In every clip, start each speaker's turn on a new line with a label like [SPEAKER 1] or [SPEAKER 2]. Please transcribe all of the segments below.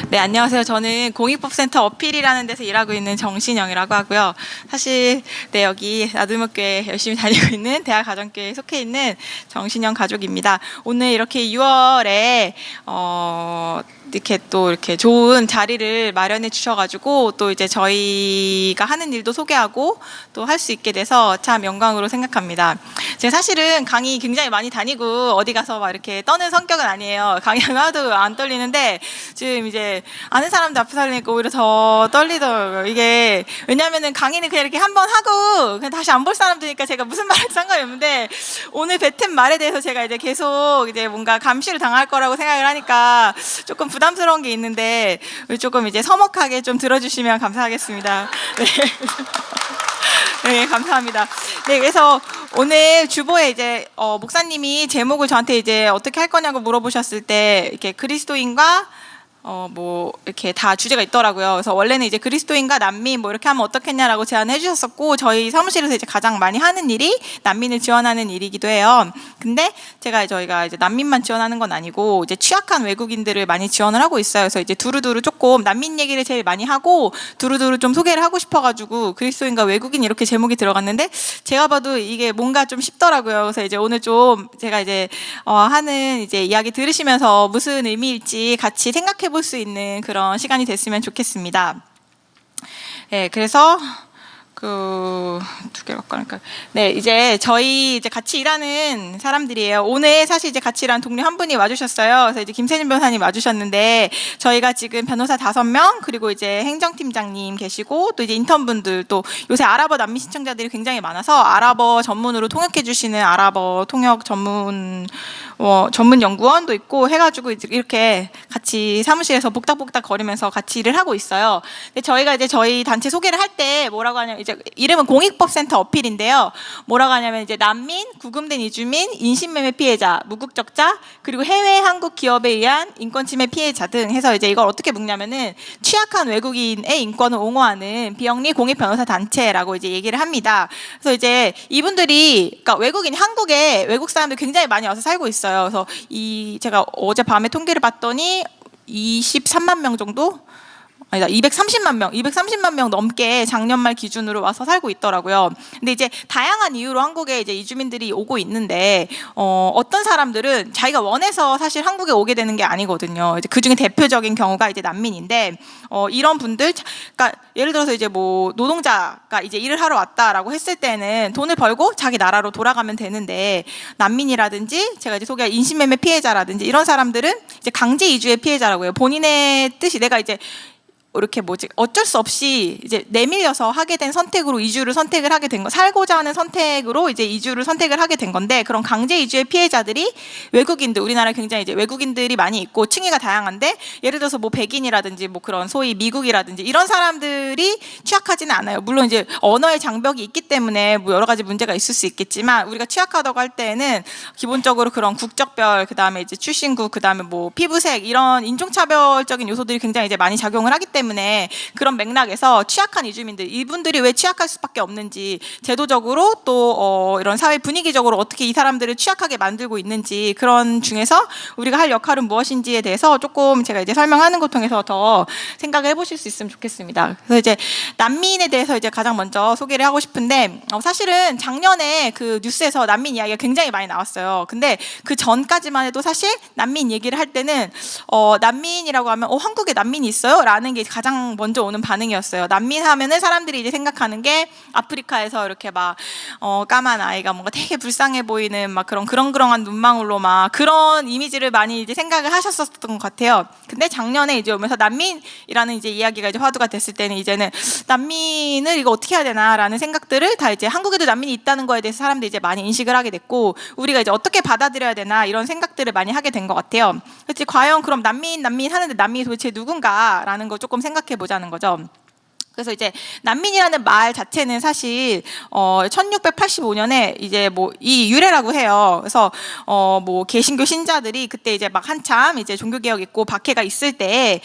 [SPEAKER 1] 네, 안녕하세요. 저는 공익법센터 어필이라는 데서 일하고 있는 정신영이라고 하고요. 사실, 네, 여기 아들목교회 열심히 다니고 있는 대학가정교회에 속해 있는 정신영 가족입니다. 오늘 이렇게 6월에, 이렇게 좋은 자리를 마련해 주셔가지고, 또 이제 저희가 하는 일도 소개하고, 또 할 수 있게 돼서 참 영광으로 생각합니다. 제가 사실은 강의 굉장히 많이 다니고, 어디 가서 막 이렇게 떠는 성격은 아니에요. 강의하면 하도 안 떨리는데, 지금 이제 아는 사람들 앞에서 하려니까 오히려 더 떨리더라고요. 이게 왜냐면은 강의는 그냥 이렇게 한번 하고 그냥 다시 안 볼 사람들이니까 제가 무슨 말할지 상관이 없는데, 오늘 뱉은 말에 대해서 제가 이제 계속 이제 뭔가 감시를 당할 거라고 생각을 하니까 조금 부담스러운 게 있는데, 조금 이제 서먹하게 좀 들어주시면 감사하겠습니다. 네. 네, 감사합니다. 네, 그래서 오늘 주보에 이제 목사님이 제목을 저한테 이제 어떻게 할 거냐고 물어보셨을 때, 이렇게 그리스도인과 이렇게 다 주제가 있더라고요. 그래서 원래는 이제 그리스도인과 난민 이렇게 하면 어떻겠냐라고 제안해 주셨었고, 저희 사무실에서 이제 가장 많이 하는 일이 난민을 지원하는 일이기도 해요. 근데 저희가 이제 난민만 지원하는 건 아니고, 이제 취약한 외국인들을 많이 지원을 하고 있어요. 그래서 이제 두루두루 조금 난민 얘기를 제일 많이 하고, 두루두루 좀 소개를 하고 싶어가지고, 그리스도인과 외국인 이렇게 제목이 들어갔는데, 제가 봐도 이게 뭔가 좀 쉽더라고요. 그래서 이제 오늘 좀 제가 이제 하는 이제 이야기 들으시면서 무슨 의미일지 같이 생각해 볼 수 있는 그런 시간이 됐으면 좋겠습니다. 네, 그래서 두 개 갖고 갈까요? 네, 이제 저희 이제 같이 일하는 사람들이에요. 오늘 사실 이제 같이 일하는 동료 한 분이 와주셨어요. 그래서 이제 김세진 변호사님 와주셨는데, 저희가 지금 변호사 5명, 그리고 이제 행정팀장님 계시고, 또 이제 인턴분들, 또 요새 아랍어 난민 신청자들이 굉장히 많아서 아랍어 전문으로 통역해 주시는 아랍어 통역 전문 연구원도 있고 해가지고 이렇게 같이 사무실에서 복닥복닥 거리면서 같이 일을 하고 있어요. 근데 저희가 이제 저희 단체 소개를 할 때 뭐라고 하냐면, 이제 이름은 공익법센터 어필인데요. 뭐라고 하냐면 이제 난민, 구금된 이주민, 인신매매 피해자, 무국적자, 그리고 해외 한국 기업에 의한 인권침해 피해자 등 해서 이제 이걸 어떻게 묶냐면은 취약한 외국인의 인권을 옹호하는 비영리 공익 변호사 단체라고 이제 얘기를 합니다. 그래서 이제 이분들이, 그러니까 외국인, 한국에 외국 사람들 굉장히 많이 와서 살고 있어요. 그래서 제가 어젯밤에 통계를 봤더니 23만 명 정도? 아니다, 230만 명 넘게 작년 말 기준으로 와서 살고 있더라고요. 근데 이제 다양한 이유로 한국에 이제 이주민들이 오고 있는데, 어떤 사람들은 자기가 원해서 사실 한국에 오게 되는 게 아니거든요. 이제 그 중에 대표적인 경우가 이제 난민인데, 이런 분들, 그러니까 예를 들어서 이제 노동자가 이제 일을 하러 왔다라고 했을 때는 돈을 벌고 자기 나라로 돌아가면 되는데, 난민이라든지 제가 이제 소개한 인신매매 피해자라든지 이런 사람들은 이제 강제 이주의 피해자라고요. 본인의 뜻이 내가 이제 이렇게 어쩔 수 없이 이제 내밀려서 하게 된 선택으로 이주를 선택을 하게 된 거, 살고자 하는 선택으로 이제 이주를 선택을 하게 된 건데, 그런 강제 이주의 피해자들이 외국인들, 우리나라에 굉장히 이제 외국인들이 많이 있고 층위가 다양한데, 예를 들어서 백인이라든지 그런 소위 미국이라든지 이런 사람들이 취약하지는 않아요. 물론 이제 언어의 장벽이 있기 때문에 여러 가지 문제가 있을 수 있겠지만, 우리가 취약하다고 할 때는 기본적으로 그런 국적별, 그다음에 이제 출신국, 그다음에 피부색, 이런 인종차별적인 요소들이 굉장히 이제 많이 작용을 하기 때문에, 그런 맥락에서 취약한 이주민들, 이분들이 왜 취약할 수밖에 없는지, 제도적으로 또 이런 사회 분위기적으로 어떻게 이 사람들을 취약하게 만들고 있는지, 그런 중에서 우리가 할 역할은 무엇인지에 대해서 조금 제가 이제 설명하는 것 통해서 더 생각을 해보실 수 있으면 좋겠습니다. 그래서 이제 난민에 대해서 이제 가장 먼저 소개를 하고 싶은데, 사실은 작년에 그 뉴스에서 난민 이야기가 굉장히 많이 나왔어요. 근데 그 전까지만 해도 사실 난민 얘기를 할 때는 난민이라고 하면 한국에 난민이 있어요? 라는 게 가장 먼저 오는 반응이었어요. 난민 하면은 사람들이 이제 생각하는 게 아프리카에서 이렇게 까만 아이가 뭔가 되게 불쌍해 보이는 그런 눈망울로 그런 이미지를 많이 이제 생각을 하셨었던 것 같아요. 근데 작년에 이제 오면서 난민이라는 이제 이야기가 이제 화두가 됐을 때는, 이제는 난민을 이거 어떻게 해야 되나라는 생각들을 다 이제 한국에도 난민이 있다는 거에 대해서 사람들이 이제 많이 인식을 하게 됐고, 우리가 이제 어떻게 받아들여야 되나 이런 생각들을 많이 하게 된 것 같아요. 그래서 과연 그럼 난민 하는데 난민이 도대체 누군가라는 거 조금 생각해 보자는 거죠. 그래서 이제 난민이라는 말 자체는 사실 1685년에 이제 뭐 이 유래라고 해요. 그래서 뭐 개신교 신자들이 그때 이제 막 한참 이제 종교 개혁 있고 박해가 있을 때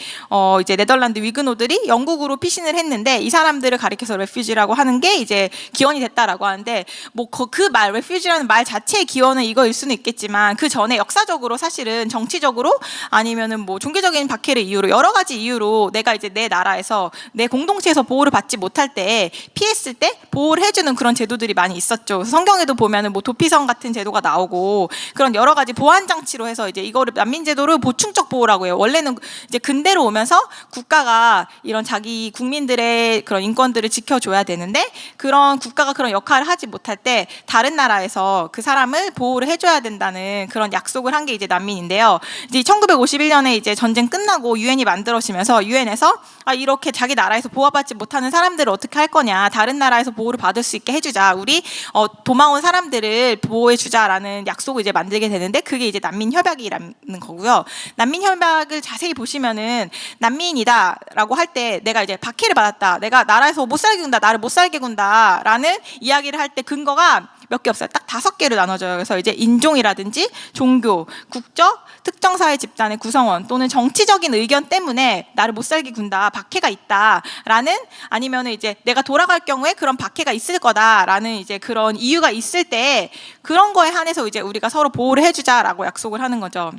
[SPEAKER 1] 이제 네덜란드 위그노들이 영국으로 피신을 했는데 이 사람들을 가리켜서 레퓨지라고 하는 게 이제 기원이 됐다라고 하는데 뭐 그 말 레퓨지라는 말 자체의 기원은 이거일 수는 있겠지만 그 전에 역사적으로 사실은 정치적으로 아니면은 뭐 종교적인 박해를 이유로 여러 가지 이유로 내가 이제 내 나라에서 내 공동체에서 보호를 받지 못할 때 피했을 때 보호를 해주는 그런 제도들이 많이 있었죠. 그래서 성경에도 보면은 뭐 도피성 같은 제도가 나오고 그런 여러 가지 보완 장치로 해서 이제 이거를 난민 제도를 보충적 보호라고 해요. 원래는 이제 근대로 오면서 국가가 이런 자기 국민들의 그런 인권들을 지켜줘야 되는데 그런 국가가 그런 역할을 하지 못할 때 다른 나라에서 그 사람을 보호를 해줘야 된다는 그런 약속을 한 게 이제 난민인데요. 이제 1951년에 이제 전쟁 끝나고 유엔이 만들어지면서 유엔에서 이렇게 자기 나라에서 보호받지 못하는 사람들을 어떻게 할 거냐, 다른 나라에서 보호를 받을 수 있게 해주자, 우리 도망온 사람들을 보호해주자라는 약속을 이제 만들게 되는데 그게 이제 난민협약이라는 거고요. 난민협약을 자세히 보시면은 난민이다라고 할 때 내가 이제 박해를 받았다, 내가 나라에서 못 살게 군다, 나를 못 살게 군다라는 이야기를 할 때 근거가 몇 개 없어요. 딱 5개로 나눠져요. 그래서 이제 인종이라든지 종교, 국적, 특정 사회 집단의 구성원 또는 정치적인 의견 때문에 나를 못 살게 군다, 박해가 있다라는, 아니면은 이제 내가 돌아갈 경우에 그런 박해가 있을 거다라는 이제 그런 이유가 있을 때 그런 거에 한해서 이제 우리가 서로 보호를 해주자라고 약속을 하는 거죠.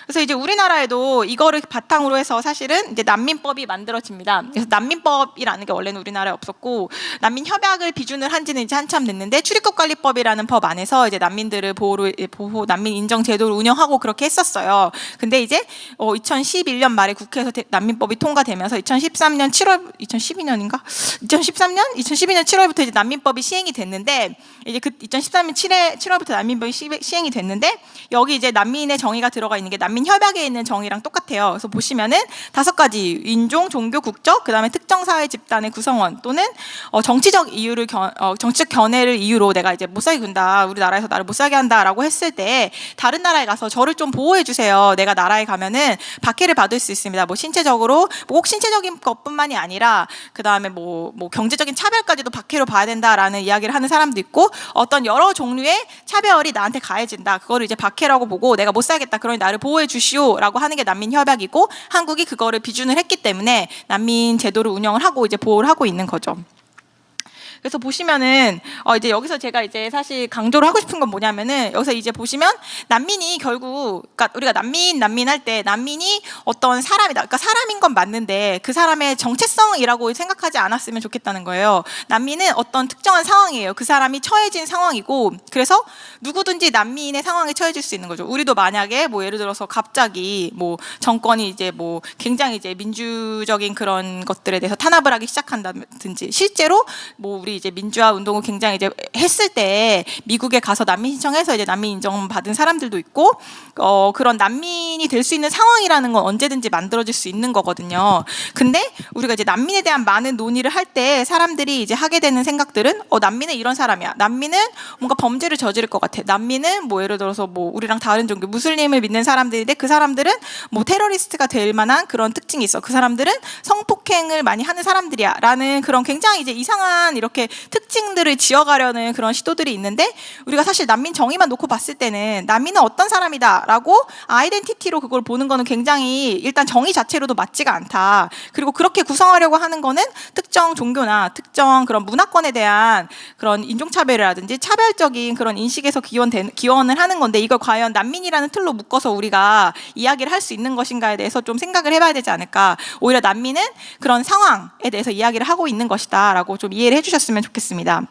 [SPEAKER 1] 그래서 이제 우리나라에도 이거를 바탕으로 해서 사실은 이제 난민법이 만들어집니다. 그래서 난민법이라는 게 원래는 우리나라에 없었고 난민 협약을 비준을 한 지는 이제 한참 됐는데 출입국관리법이라는 법 안에서 이제 난민들을 보호 난민 인정 제도를 운영하고 그렇게 했었어요. 근데 이제 2011년 말에 국회에서 난민법이 통과되면서 2013년 7월 2012년인가? 2012년 7월부터 이제 난민법이 시행이 됐는데 이제 그 2013년 7월부터 난민법이 시행이 됐는데 여기 이제 난민의 정의가 들어가 있는 게 난민 협약에 있는 정의랑 똑같아요. 그래서 보시면은 5가지 인종, 종교, 국적, 그다음에 특정 사회 집단의 구성원 또는 정치적 이유를 정치적 견해를 이유로 내가 이제 못 살게 군다, 우리나라에서 나를 못 살게 한다라고 했을 때 다른 나라에 가서 저를 좀 보호해 주세요. 내가 나라에 가면은 박해를 받을 수 있습니다. 뭐 신체적으로 꼭 신체적인 것뿐만이 아니라 그다음에 뭐 경제적인 차별까지도 박해로 봐야 된다라는 이야기를 하는 사람도 있고 어떤 여러 종류의 차별이 나한테 가해진다. 그거를 이제 박해라고 보고 내가 못 살겠다, 그러니 나를 보호해 주시오라고 하는 게 난민협약이고 한국이 그거를 비준을 했기 때문에 난민 제도를 운영을 하고 이제 보호를 하고 있는 거죠. 그래서 보시면은 이제 여기서 제가 이제 사실 강조를 하고 싶은 건 뭐냐면은 여기서 이제 보시면 난민이 결국, 그러니까 우리가 난민 할 때 난민이 어떤 사람이다, 그러니까 사람인 건 맞는데 그 사람의 정체성이라고 생각하지 않았으면 좋겠다는 거예요. 난민은 어떤 특정한 상황이에요. 그 사람이 처해진 상황이고, 그래서 누구든지 난민의 상황에 처해질 수 있는 거죠. 우리도 만약에 뭐 예를 들어서 갑자기 뭐 정권이 이제 뭐 굉장히 이제 민주적인 그런 것들에 대해서 탄압을 하기 시작한다든지, 실제로 뭐 우리 이제 민주화 운동을 굉장히 이제 했을 때 미국에 가서 난민 신청해서 이제 난민 인정 받은 사람들도 있고, 그런 난민이 될 수 있는 상황이라는 건 언제든지 만들어질 수 있는 거거든요. 근데 우리가 이제 난민에 대한 많은 논의를 할 때 사람들이 이제 하게 되는 생각들은 난민은 이런 사람이야, 난민은 뭔가 범죄를 저지를 것 같아, 난민은 뭐 예를 들어서 뭐 우리랑 다른 종교 무슬림을 믿는 사람들인데 그 사람들은 뭐 테러리스트가 될 만한 그런 특징이 있어, 그 사람들은 성폭행을 많이 하는 사람들이야 라는 그런 굉장히 이제 이상한 이렇게 특징들을 지어가려는 그런 시도들이 있는데, 우리가 사실 난민 정의만 놓고 봤을 때는 난민은 어떤 사람이다 라고 아이덴티티로 그걸 보는 거는 굉장히 일단 정의 자체로도 맞지가 않다. 그리고 그렇게 구성하려고 하는 거는 특정 종교나 특정 그런 문화권에 대한 그런 인종차별이라든지 차별적인 그런 인식에서 기원을 하는 건데, 이걸 과연 난민이라는 틀로 묶어서 우리가 이야기를 할 수 있는 것인가에 대해서 좀 생각을 해봐야 되지 않을까. 오히려 난민은 그런 상황에 대해서 이야기를 하고 있는 것이다 라고 좀 이해를 해주셨으면 좋겠습니다.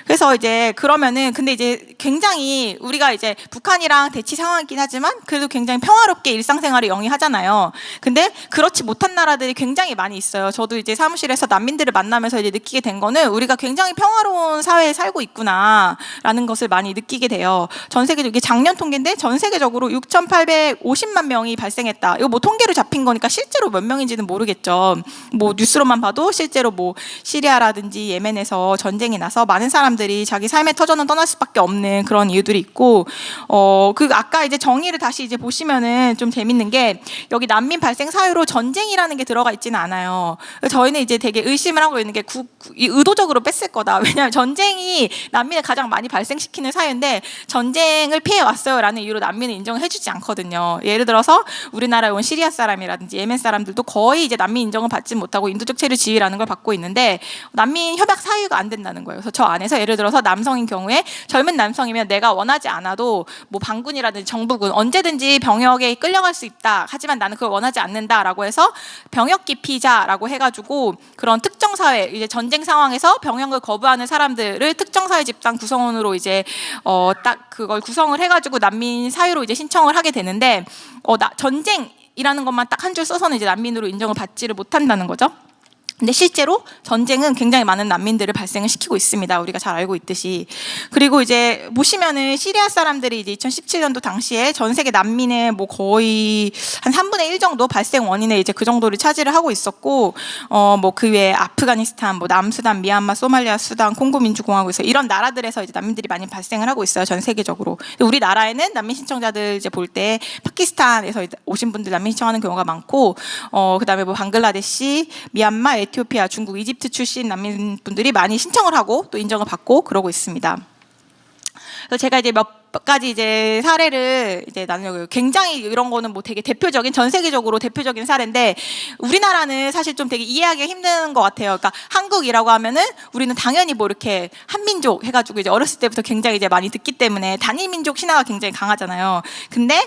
[SPEAKER 1] 그래서 이제 그러면은 근데 이제 굉장히 우리가 이제 북한이랑 대치 상황이긴 하지만 그래도 굉장히 평화롭게 일상생활을 영위하잖아요. 근데 그렇지 못한 나라들이 굉장히 많이 있어요. 저도 이제 사무실에서 난민들을 만나면서 이제 느끼게 된 거는 우리가 굉장히 평화로운 사회에 살고 있구나라는 것을 많이 느끼게 돼요. 전 세계적으로, 이게 작년 통계인데 전 세계적으로 6,850만 명이 발생했다. 이거 뭐 통계로 잡힌 거니까 실제로 몇 명인지는 모르겠죠. 뭐 뉴스로만 봐도 실제로 뭐 시리아라든지 예멘에서 전쟁이 나서 많은 사람들이 자기 삶의 터전을 떠날 수밖에 없는 그런 이유들이 있고, 그 아까 이제 정의를 다시 이제 보시면은 좀 재밌는 게 여기 난민 발생 사유로 전쟁이라는 게 들어가 있지는 않아요. 저희는 이제 되게 의심을 하고 있는 게 의도적으로 뺐을 거다. 왜냐하면 전쟁이 난민을 가장 많이 발생시키는 사유인데 전쟁을 피해 왔어요라는 이유로 난민을 인정을 해주지 않거든요. 예를 들어서 우리나라에 온 시리아 사람이라든지 예멘 사람들도 거의 이제 난민 인정을 받지 못하고 인도적 체류 지위라는 걸 받고 있는데 난민 협약 사유가 안 된다는 거예요. 그래서 저 안에서 예를 들어서 남성인 경우에 젊은 남성이면 내가 원하지 않아도 뭐 반군이라든지 정부군 언제든지 병역에 끌려갈 수 있다. 하지만 나는 그걸 원하지 않는다라고 해서 병역 기피자라고 해가지고 그런 특정 사회 이제 전쟁 상황에서 병역을 거부하는 사람들을 특정 사회 집단 구성원으로 이제 딱 그걸 구성을 해가지고 난민 사유로 이제 신청을 하게 되는데 전쟁이라는 것만 딱 한 줄 써서는 이제 난민으로 인정을 받지를 못한다는 거죠. 근데 실제로 전쟁은 굉장히 많은 난민들을 발생을 시키고 있습니다. 우리가 잘 알고 있듯이. 그리고 이제 보시면은 시리아 사람들이 이제 2017년도 당시에 전 세계 난민의 뭐 거의 한 3분의 1 정도 발생 원인에 이제 그 정도를 차지를 하고 있었고, 뭐 그 외에 아프가니스탄, 뭐 남수단, 미얀마, 소말리아, 수단, 콩고 민주공화국에서 이런 나라들에서 이제 난민들이 많이 발생을 하고 있어요. 전 세계적으로. 우리나라에는 난민 신청자들 이제 볼 때 파키스탄에서 오신 분들 난민 신청하는 경우가 많고, 그다음에 뭐 방글라데시, 미얀마, 에티오피아, 중국, 이집트 출신 난민분들이 많이 신청을 하고 또 인정을 받고 그러고 있습니다. 그래서 제가 이제 몇 가지 이제 사례를 이제 나누려고요. 굉장히 이런 거는 뭐 되게 대표적인 전 세계적으로 대표적인 사례인데 우리나라는 사실 좀 되게 이해하기가 힘든 것 같아요. 그러니까 한국이라고 하면은 우리는 당연히 뭐 이렇게 한민족 해가지고 이제 어렸을 때부터 굉장히 이제 많이 듣기 때문에 단일민족 신화가 굉장히 강하잖아요. 근데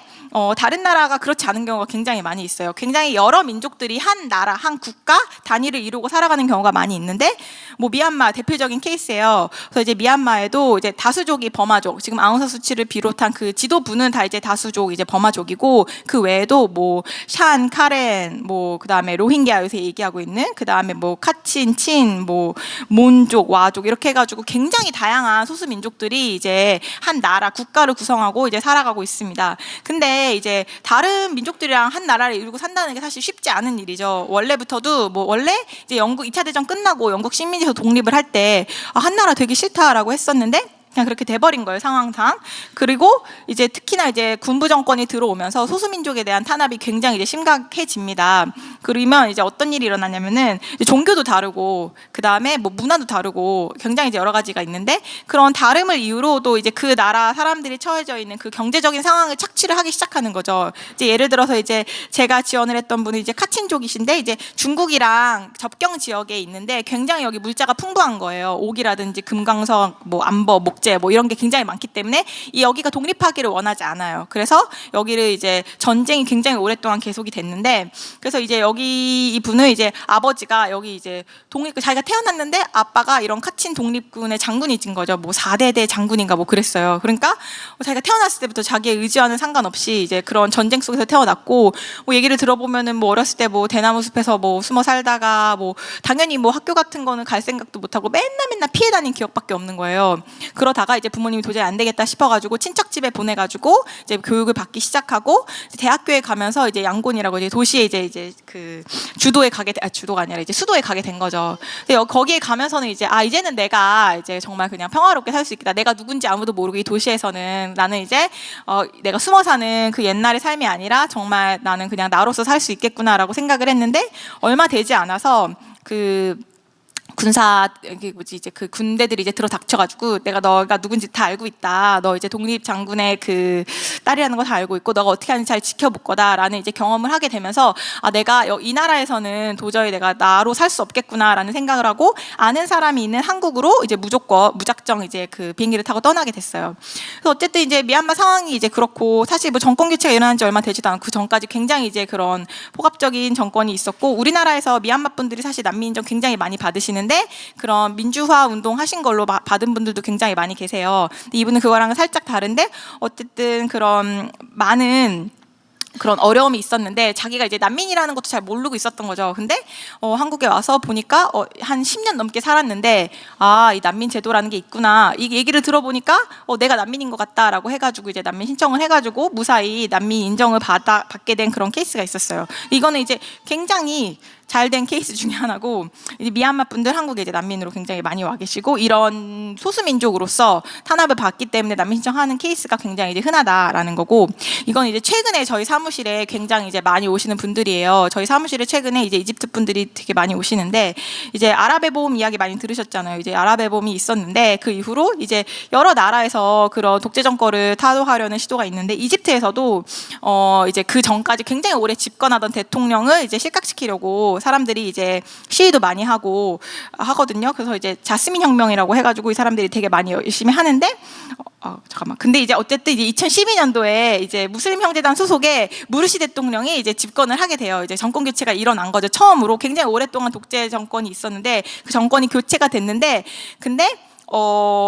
[SPEAKER 1] 다른 나라가 그렇지 않은 경우가 굉장히 많이 있어요. 굉장히 여러 민족들이 한 나라, 한 국가 단위를 이루고 살아가는 경우가 많이 있는데 뭐 미얀마 대표적인 케이스예요. 그래서 이제 미얀마에도 이제 다수족이 버마족, 지금 아웅산 수치를 비롯한 그 지도부는 다 이제 다수족 이제 버마족이고 그 외에도 뭐 샨, 카렌, 뭐 그다음에 로힝야 요새 얘기하고 있는 그다음에 뭐 카친, 친, 뭐 몬족, 와족 이렇게 해가지고 굉장히 다양한 소수 민족들이 이제 한 나라 국가를 구성하고 이제 살아가고 있습니다. 근데 이제 다른 민족들이랑 한 나라를 이루고 산다는 게 사실 쉽지 않은 일이죠. 원래부터도 뭐 원래 이제 영국 2차 대전 끝나고 영국 식민지에서 독립을 할 때 한 나라 되기 싫다라고 했었는데 그냥 그렇게 돼버린 거예요, 상황상. 그리고 이제 특히나 이제 군부 정권이 들어오면서 소수민족에 대한 탄압이 굉장히 이제 심각해집니다. 그러면 이제 어떤 일이 일어나냐면은 이제 종교도 다르고 그 다음에 뭐 문화도 다르고 굉장히 이제 여러 가지가 있는데 그런 다름을 이유로 또 이제 그 나라 사람들이 처해져 있는 그 경제적인 상황을 착취를 하기 시작하는 거죠. 이제 예를 들어서 이제 제가 지원을 했던 분은 이제 카친족이신데 이제 중국이랑 접경 지역에 있는데 굉장히 여기 물자가 풍부한 거예요. 옥이라든지 금강석, 뭐 암버, 목 뭐 이런 게 굉장히 많기 때문에 이 여기가 독립하기를 원하지 않아요. 그래서 여기를 이제 전쟁이 굉장히 오랫동안 계속이 됐는데 그래서 이제 여기 이분은 이제 아버지가 여기 이제 자기가 태어났는데 아빠가 이런 카친 독립군의 장군이진 거죠. 뭐 4대대 장군인가 뭐 그랬어요. 그러니까 자기가 태어났을 때부터 자기의 의지와는 상관없이 이제 그런 전쟁 속에서 태어났고 뭐 얘기를 들어보면은 뭐 어렸을 때 뭐 대나무 숲에서 뭐 숨어 살다가 뭐 당연히 뭐 학교 같은 거는 갈 생각도 못 하고 맨날 피해 다닌 기억밖에 없는 거예요. 그러다가 이제 부모님이 도저히 안 되겠다 싶어가지고 친척 집에 보내가지고 이제 교육을 받기 시작하고 대학교에 가면서 이제 양곤이라고 이제 도시에 이제 그 주도에 주도가 아니라 이제 수도에 가게 된 거죠. 근데 거기에 가면서는 이제 이제는 내가 이제 정말 그냥 평화롭게 살 수 있겠다. 내가 누군지 아무도 모르고 이 도시에서는 나는 이제 내가 숨어 사는 그 옛날의 삶이 아니라 정말 나는 그냥 나로서 살 수 있겠구나라고 생각을 했는데 얼마 되지 않아서 그 이제 그 군대들이 이제 들어닥쳐가지고 너가 누군지 다 알고 있다. 너 이제 독립 장군의 그 딸이라는 거 다 알고 있고 너가 어떻게 하는지 잘 지켜볼 거다라는 이제 경험을 하게 되면서 내가 이 나라에서는 도저히 내가 나로 살 수 없겠구나라는 생각을 하고 아는 사람이 있는 한국으로 이제 무작정 이제 그 비행기를 타고 떠나게 됐어요. 그래서 어쨌든 이제 미얀마 상황이 이제 그렇고 사실 뭐 정권 교체가 일어난 지 얼마 되지도 않고 그 전까지 굉장히 이제 그런 포갑적인 정권이 있었고 우리나라에서 미얀마 분들이 사실 난민 인정 굉장히 많이 받으시는데 그런 민주화 운동 하신 걸로 받은 분들도 굉장히 많이 계세요. 근데 이분은 그거랑은 살짝 다른데 어쨌든 그런 많은 그런 어려움이 있었는데 자기가 이제 난민이라는 것도 잘 모르고 있었던 거죠. 근데 한국에 와서 보니까 한 10년 넘게 살았는데 이 난민 제도라는 게 있구나. 이 얘기를 들어보니까 내가 난민인 것 같다라고 해가지고 이제 난민 신청을 해가지고 무사히 난민 인정을 받게 된 그런 케이스가 있었어요. 이거는 이제 굉장히 잘 된 케이스 중에 하나고, 이제 미얀마 분들 한국에 이제 난민으로 굉장히 많이 와 계시고, 이런 소수민족으로서 탄압을 받기 때문에 난민 신청하는 케이스가 굉장히 이제 흔하다라는 거고, 이건 이제 최근에 저희 사무실에 굉장히 이제 많이 오시는 분들이에요. 저희 사무실에 최근에 이제 이집트 분들이 되게 많이 오시는데, 이제 아랍의봄 이야기 많이 들으셨잖아요. 이제 아랍의봄이 있었는데 그 이후로 이제 여러 나라에서 그런 독재 정권을 타도하려는 시도가 있는데, 이집트에서도 이제 그 전까지 굉장히 오래 집권하던 대통령을 이제 실각시키려고 사람들이 이제 시위도 많이 하고 하거든요. 그래서 이제 자스민 혁명이라고 해가지고 이 사람들이 되게 많이 열심히 하는데, 잠깐만. 근데 이제 어쨌든 이제 2012년도에 이제 무슬림 형제단 소속의 무르시 대통령이 이제 집권을 하게 돼요. 이제 정권 교체가 일어난 거죠. 처음으로 굉장히 오랫동안 독재 정권이 있었는데 그 정권이 교체가 됐는데, 근데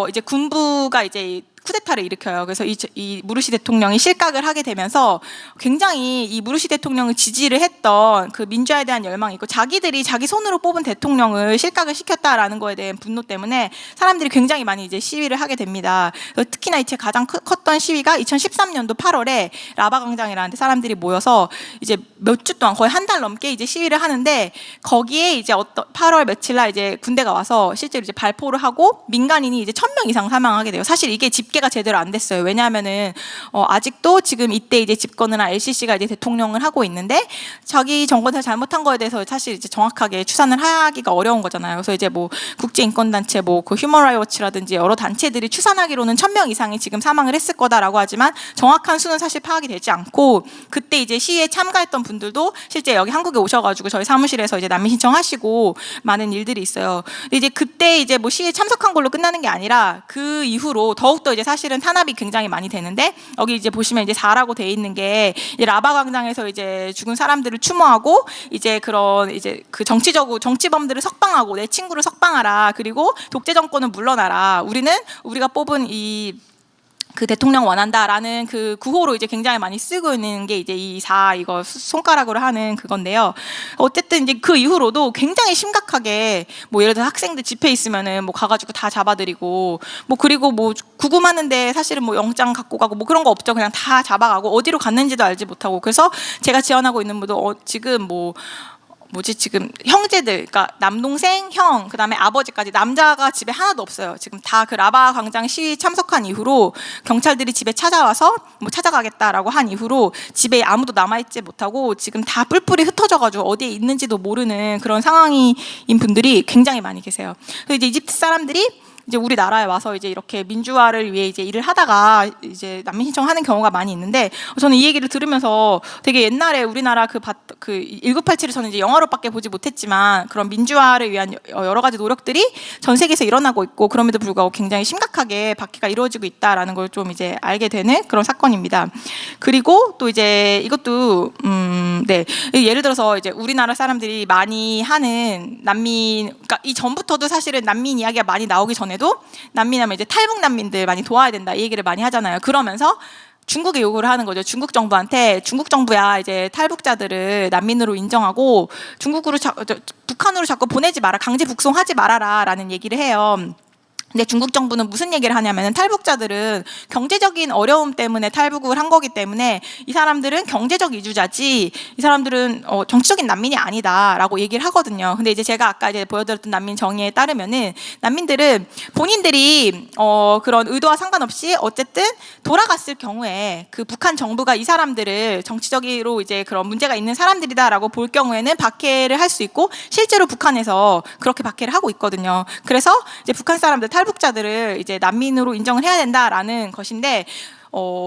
[SPEAKER 1] 이제 군부가 이제 쿠데타를 일으켜요. 그래서 이 무르시 대통령이 실각을 하게 되면서 굉장히 이 무르시 대통령을 지지를 했던 그 민주화에 대한 열망이 있고, 자기들이 자기 손으로 뽑은 대통령을 실각을 시켰다라는 거에 대한 분노 때문에 사람들이 굉장히 많이 이제 시위를 하게 됩니다. 특히나 이제 가장 컸던 시위가 2013년도 8월에 라바 광장이라는 데 사람들이 모여서 이제 몇 주 동안 거의 한 달 넘게 이제 시위를 하는데, 거기에 이제 8월 며칠 날 이제 군대가 와서 실제로 이제 발포를 하고 민간인이 이제 1,000명 이상 사망하게 돼요. 사실 이게 집계가 제대로 안 됐어요. 왜냐하면은 아직도 지금 이때 이제 집권을 한 LCC가 이제 대통령을 하고 있는데, 자기 정권에서 잘못한 거에 대해서 사실 이제 정확하게 추산을 하기가 어려운 거잖아요. 그래서 이제 뭐 국제인권단체, 뭐 그 휴먼 라이트 워치라든지 여러 단체들이 추산하기로는 1,000명 이상이 지금 사망을 했을 거다라고 하지만 정확한 수는 사실 파악이 되지 않고, 그때 이제 시위에 참가했던 분들도 실제 여기 한국에 오셔가지고 저희 사무실에서 이제 난민 신청하시고 많은 일들이 있어요. 근데 이제 그때 이제 뭐 시위에 참석한 걸로 끝나는 게 아니라 그 이후로 더욱더 이제 사실은 탄압이 굉장히 많이 되는데, 여기 이제 보시면 이제 4라고 돼 있는 게 이제 라바 광장에서 이제 죽은 사람들을 추모하고, 이제 그런 이제 그 정치범들을 석방하고, 내 친구를 석방하라, 그리고 독재 정권은 물러나라, 우리가 뽑은 그 대통령 원한다라는 그 구호로 이제 굉장히 많이 쓰고 있는 게 이제 이 4 이거 손가락으로 하는 그건데요. 어쨌든 이제 그 이후로도 굉장히 심각하게 뭐 예를 들어 학생들 집회 있으면은 뭐 가가지고 다 잡아들이고, 뭐 그리고 뭐 구금하는데 사실은 뭐 영장 갖고 가고 뭐 그런 거 없죠. 그냥 다 잡아가고 어디로 갔는지도 알지 못하고. 그래서 제가 지원하고 있는 분도 지금 지금 형제들, 그러니까 남동생, 형, 그다음에 아버지까지 남자가 집에 하나도 없어요. 지금 다 그 라바 광장 시위 참석한 이후로 경찰들이 집에 찾아와서 뭐 찾아가겠다라고 한 이후로 집에 아무도 남아있지 못하고 지금 다 뿔뿔이 흩어져가지고 어디에 있는지도 모르는 그런 상황인 분들이 굉장히 많이 계세요. 그래서 이제 이집트 사람들이 이제 우리나라에 와서 이제 이렇게 민주화를 위해 이제 일을 하다가 이제 난민 신청하는 경우가 많이 있는데, 저는 이 얘기를 들으면서 되게 옛날에 우리나라 그 1987을 저는 이제 영화로밖에 보지 못했지만 그런 민주화를 위한 여러 가지 노력들이 전 세계에서 일어나고 있고, 그럼에도 불구하고 굉장히 심각하게 박해가 이루어지고 있다라는 걸 좀 이제 알게 되는 그런 사건입니다. 그리고 또 이제 이것도 네, 예를 들어서 이제 우리나라 사람들이 많이 하는 난민, 그러니까 이 전부터도 사실은 난민 이야기가 많이 나오기 전에도 난민하면 이제 탈북 난민들 많이 도와야 된다 이 얘기를 많이 하잖아요. 그러면서 중국에 요구를 하는 거죠. 중국 정부한테, 중국 정부야 이제 탈북자들을 난민으로 인정하고 북한으로 자꾸 보내지 마라, 강제 북송하지 말아라라는 얘기를 해요. 근데 중국 정부는 무슨 얘기를 하냐면은 탈북자들은 경제적인 어려움 때문에 탈북을 한 거기 때문에 이 사람들은 경제적 이주자지, 이 사람들은 정치적인 난민이 아니다라고 얘기를 하거든요. 근데 이제 제가 아까 이제 보여드렸던 난민 정의에 따르면은 난민들은 본인들이 그런 의도와 상관없이 어쨌든 돌아갔을 경우에 그 북한 정부가 이 사람들을 정치적으로 이제 그런 문제가 있는 사람들이다라고 볼 경우에는 박해를 할 수 있고, 실제로 북한에서 그렇게 박해를 하고 있거든요. 그래서 이제 북한 사람들 탈북자들을 이제 난민으로 인정을 해야 된다라는 것인데,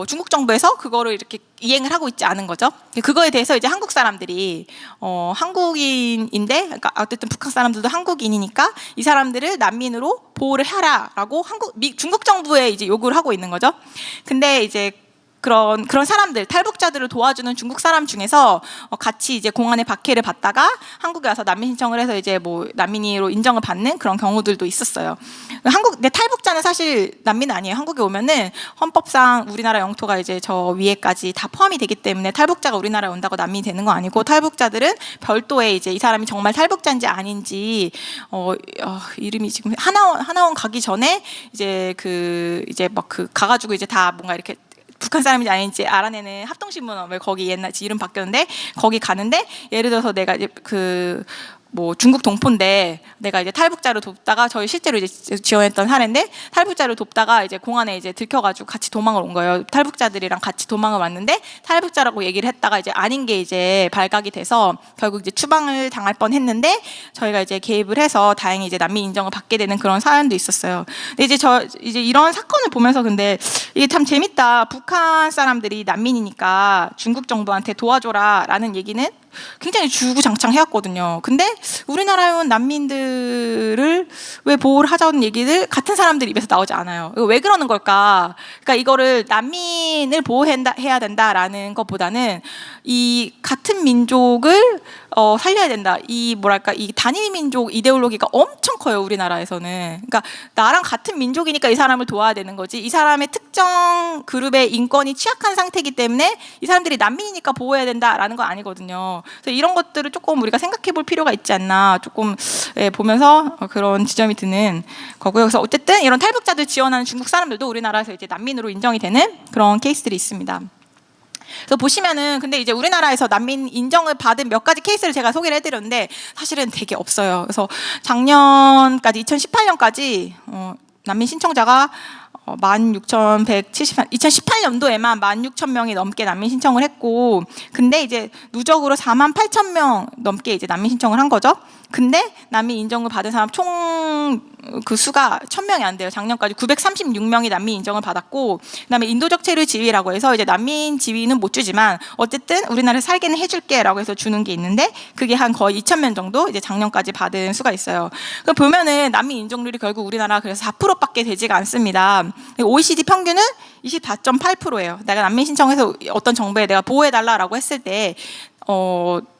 [SPEAKER 1] 중국 정부에서 그거를 이렇게 이행을 하고 있지 않은 거죠. 그거에 대해서 이제 한국 사람들이 한국인인데, 그러니까 어쨌든 북한 사람들도 한국인이니까 이 사람들을 난민으로 보호를 하라라고 중국 정부에 이제 요구를 하고 있는 거죠. 근데 이제 그런 사람들, 탈북자들을 도와주는 중국 사람 중에서 같이 이제 공안의 박해를 받다가 한국에 와서 난민 신청을 해서 이제 뭐 난민으로 인정을 받는 그런 경우들도 있었어요. 근데 탈북자는 사실 난민 아니에요. 한국에 오면은 헌법상 우리나라 영토가 이제 저 위에까지 다 포함이 되기 때문에 탈북자가 우리나라에 온다고 난민이 되는 거 아니고, 탈북자들은 별도의 이제 이 사람이 정말 탈북자인지 아닌지 이름이 지금 하나원 가기 전에 이제 가가지고 이제 다 뭔가 이렇게 북한 사람인지 아닌지 알아내는 합동신문원, 왜 거기 옛날 이름 바뀌었는데 거기 가는데, 예를 들어서 내가 이제 뭐 중국 동포인데 내가 이제 탈북자를 돕다가, 저희 실제로 이제 지원했던 사례인데, 탈북자를 돕다가 이제 공안에 이제 들켜가지고 같이 도망을 온 거예요. 탈북자들이랑 같이 도망을 왔는데 탈북자라고 얘기를 했다가 이제 아닌 게 이제 발각이 돼서 결국 이제 추방을 당할 뻔했는데, 저희가 이제 개입을 해서 다행히 이제 난민 인정을 받게 되는 그런 사연도 있었어요. 근데 이제 이런 사건을 보면서 근데 이게 참 재밌다. 북한 사람들이 난민이니까 중국 정부한테 도와줘라라는 얘기는 굉장히 주구장창 해왔거든요. 근데 우리나라에 온 난민들을 왜 보호를 하자는 얘기를 같은 사람들 입에서 나오지 않아요. 이거 왜 그러는 걸까? 그러니까 이거를 난민을 보호해야 된다라는 것보다는 이 같은 민족을 살려야 된다. 이 단일 민족 이데올로기가 엄청 커요, 우리나라에서는. 그러니까 나랑 같은 민족이니까 이 사람을 도와야 되는 거지, 이 사람의 특정 그룹의 인권이 취약한 상태이기 때문에 이 사람들이 난민이니까 보호해야 된다라는 건 아니거든요. 그래서 이런 것들을 조금 우리가 생각해 볼 필요가 있지 않나, 조금 보면서 그런 지점이 드는 거고요. 그래서 어쨌든 이런 탈북자들 지원하는 중국 사람들도 우리나라에서 이제 난민으로 인정이 되는 그런 케이스들이 있습니다. 그래서 보시면은, 근데 이제 우리나라에서 난민 인정을 받은 몇 가지 케이스를 제가 소개를 해드렸는데 사실은 되게 없어요. 그래서 작년까지 2018년까지 난민 신청자가 2018년도에만 16,000명이 넘게 난민 신청을 했고, 근데 이제 누적으로 48,000명 넘게 이제 난민 신청을 한 거죠. 근데 난민 인정을 받은 사람 총 그 수가 1,000명이 안 돼요. 작년까지 936명이 난민 인정을 받았고, 그다음에 인도적 체류 지위라고 해서 이제 난민 지위는 못 주지만 어쨌든 우리나라에 살게는 해줄게라고 해서 주는 게 있는데, 그게 한 거의 2,000명 정도 이제 작년까지 받은 수가 있어요. 그럼 보면은 난민 인정률이 결국 우리나라 그래서 4%밖에 되지가 않습니다. OECD 평균은 24.8%예요. 내가 난민 신청해서 어떤 정부에 내가 보호해달라라고 했을 때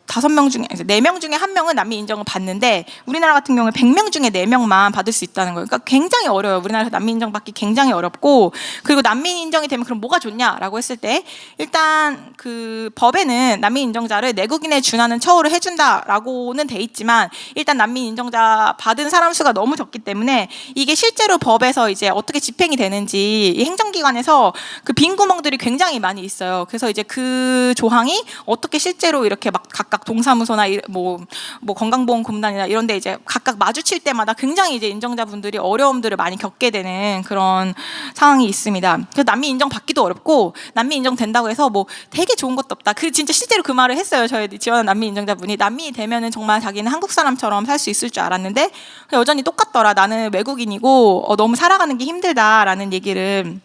[SPEAKER 1] 4명 중에 4명 중에 1명은 난민 인정을 받는데, 우리나라 같은 경우에 100명 중에 4명만 받을 수 있다는 거예요. 그러니까 굉장히 어려워요. 우리나라에서 난민 인정 받기 굉장히 어렵고, 그리고 난민 인정이 되면 그럼 뭐가 좋냐라고 했을 때, 일단 그 법에는 난민 인정자를 내국인에 준하는 처우를 해준다라고는 돼 있지만, 일단 난민 인정자 받은 사람 수가 너무 적기 때문에 이게 실제로 법에서 이제 어떻게 집행이 되는지 이 행정기관에서 그 빈 구멍들이 굉장히 많이 있어요. 그래서 이제 그 조항이 어떻게 실제로 이렇게 막 각각 동사무소나 뭐 건강보험공단이나 이런 데 이제 각각 마주칠 때마다 굉장히 이제 인정자분들이 어려움들을 많이 겪게 되는 그런 상황이 있습니다. 그래서 난민 인정 받기도 어렵고, 난민 인정 된다고 해서 뭐 되게 좋은 것도 없다. 진짜 실제로 그 말을 했어요. 저희 지원한 난민 인정자분이. 난민이 되면은 정말 자기는 한국 사람처럼 살 수 있을 줄 알았는데 여전히 똑같더라. 나는 외국인이고 너무 살아가는 게 힘들다라는 얘기를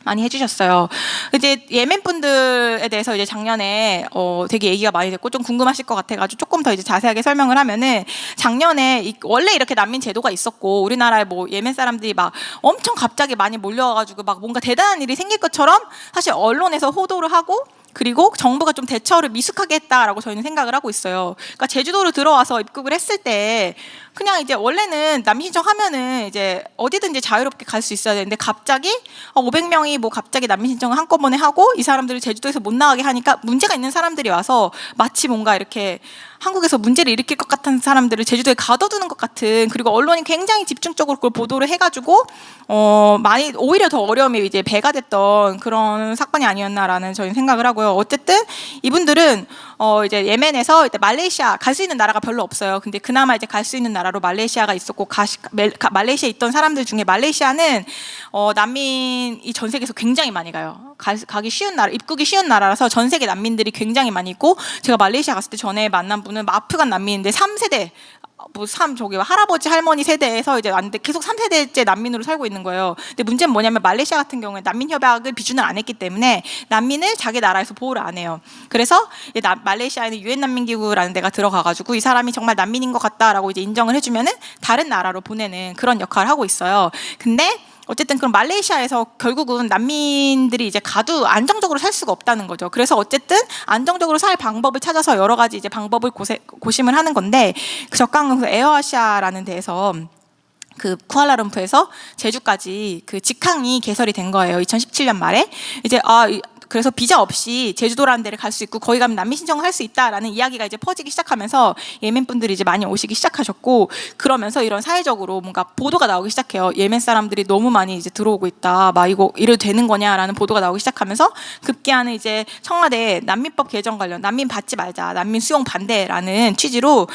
[SPEAKER 1] 많이 해주셨어요. 이제 예멘 분들에 대해서 이제 작년에 되게 얘기가 많이 됐고 좀 궁금하실 것 같아가지고 조금 더 이제 자세하게 설명을 하면은, 작년에 원래 이렇게 난민 제도가 있었고, 우리나라에 뭐 예멘 사람들이 막 엄청 갑자기 많이 몰려와가지고 막 뭔가 대단한 일이 생길 것처럼 사실 언론에서 호도를 하고, 그리고 정부가 좀 대처를 미숙하게 했다라고 저희는 생각을 하고 있어요. 그러니까 제주도로 들어와서 입국을 했을 때 그냥 이제 원래는 난민 신청하면은 이제 어디든지 자유롭게 갈 수 있어야 되는데, 갑자기 500명이 뭐 갑자기 난민 신청을 한꺼번에 하고 이 사람들을 제주도에서 못 나가게 하니까 문제가 있는 사람들이 와서 마치 뭔가 이렇게 한국에서 문제를 일으킬 것 같은 사람들을 제주도에 가둬두는 것 같은, 그리고 언론이 굉장히 집중적으로 그걸 보도를 해가지고 많이 오히려 더 어려움이 이제 배가 됐던 그런 사건이 아니었나라는 저희는 생각을 하고요. 어쨌든 이분들은 이제 예멘에서 이제 말레이시아 갈 수 있는 나라가 별로 없어요. 근데 그나마 이제 갈 수 있는 나라로 말레이시아가 있었고, 말레이시아에 있던 사람들 중에 말레이시아는 난민이 전 세계에서 굉장히 많이 가요. 가기 쉬운 나라, 입국이 쉬운 나라라서 전 세계 난민들이 굉장히 많이 있고, 제가 말레이시아 갔을 때 전에 만난 분은 아프간 난민인데 3세대 할아버지 할머니 세대에서 이제 왔는데 계속 3세대째 난민으로 살고 있는 거예요. 근데 문제는 뭐냐면 말레이시아 같은 경우에 난민 협약을 비준을 안 했기 때문에 난민을 자기 나라에서 보호를 안 해요. 그래서 말레이시아에는 유엔 난민기구라는 데가 들어가가지고 이 사람이 정말 난민인 것 같다라고 이제 인정을 해주면은 다른 나라로 보내는 그런 역할을 하고 있어요. 근데 어쨌든 그럼 말레이시아에서 결국은 난민들이 이제 가도 안정적으로 살 수가 없다는 거죠. 그래서 어쨌든 안정적으로 살 방법을 찾아서 여러 가지 이제 방법을 고심을 하는 건데, 그 적강항공사 에어아시아라는 데에서 그 쿠알라룸푸르에서 제주까지 그 직항이 개설이 된 거예요. 2017년 말에. 이제 그래서 비자 없이 제주도라는 데를 갈 수 있고 거기 가면 난민 신청을 할 수 있다라는 이야기가 이제 퍼지기 시작하면서 예멘 분들이 이제 많이 오시기 시작하셨고, 그러면서 이런 사회적으로 뭔가 보도가 나오기 시작해요. 예멘 사람들이 너무 많이 이제 들어오고 있다, 막 이거 이래도 되는 거냐라는 보도가 나오기 시작하면서 급기야는 이제 청와대에 난민법 개정 관련 난민 받지 말자, 난민 수용 반대라는 취지로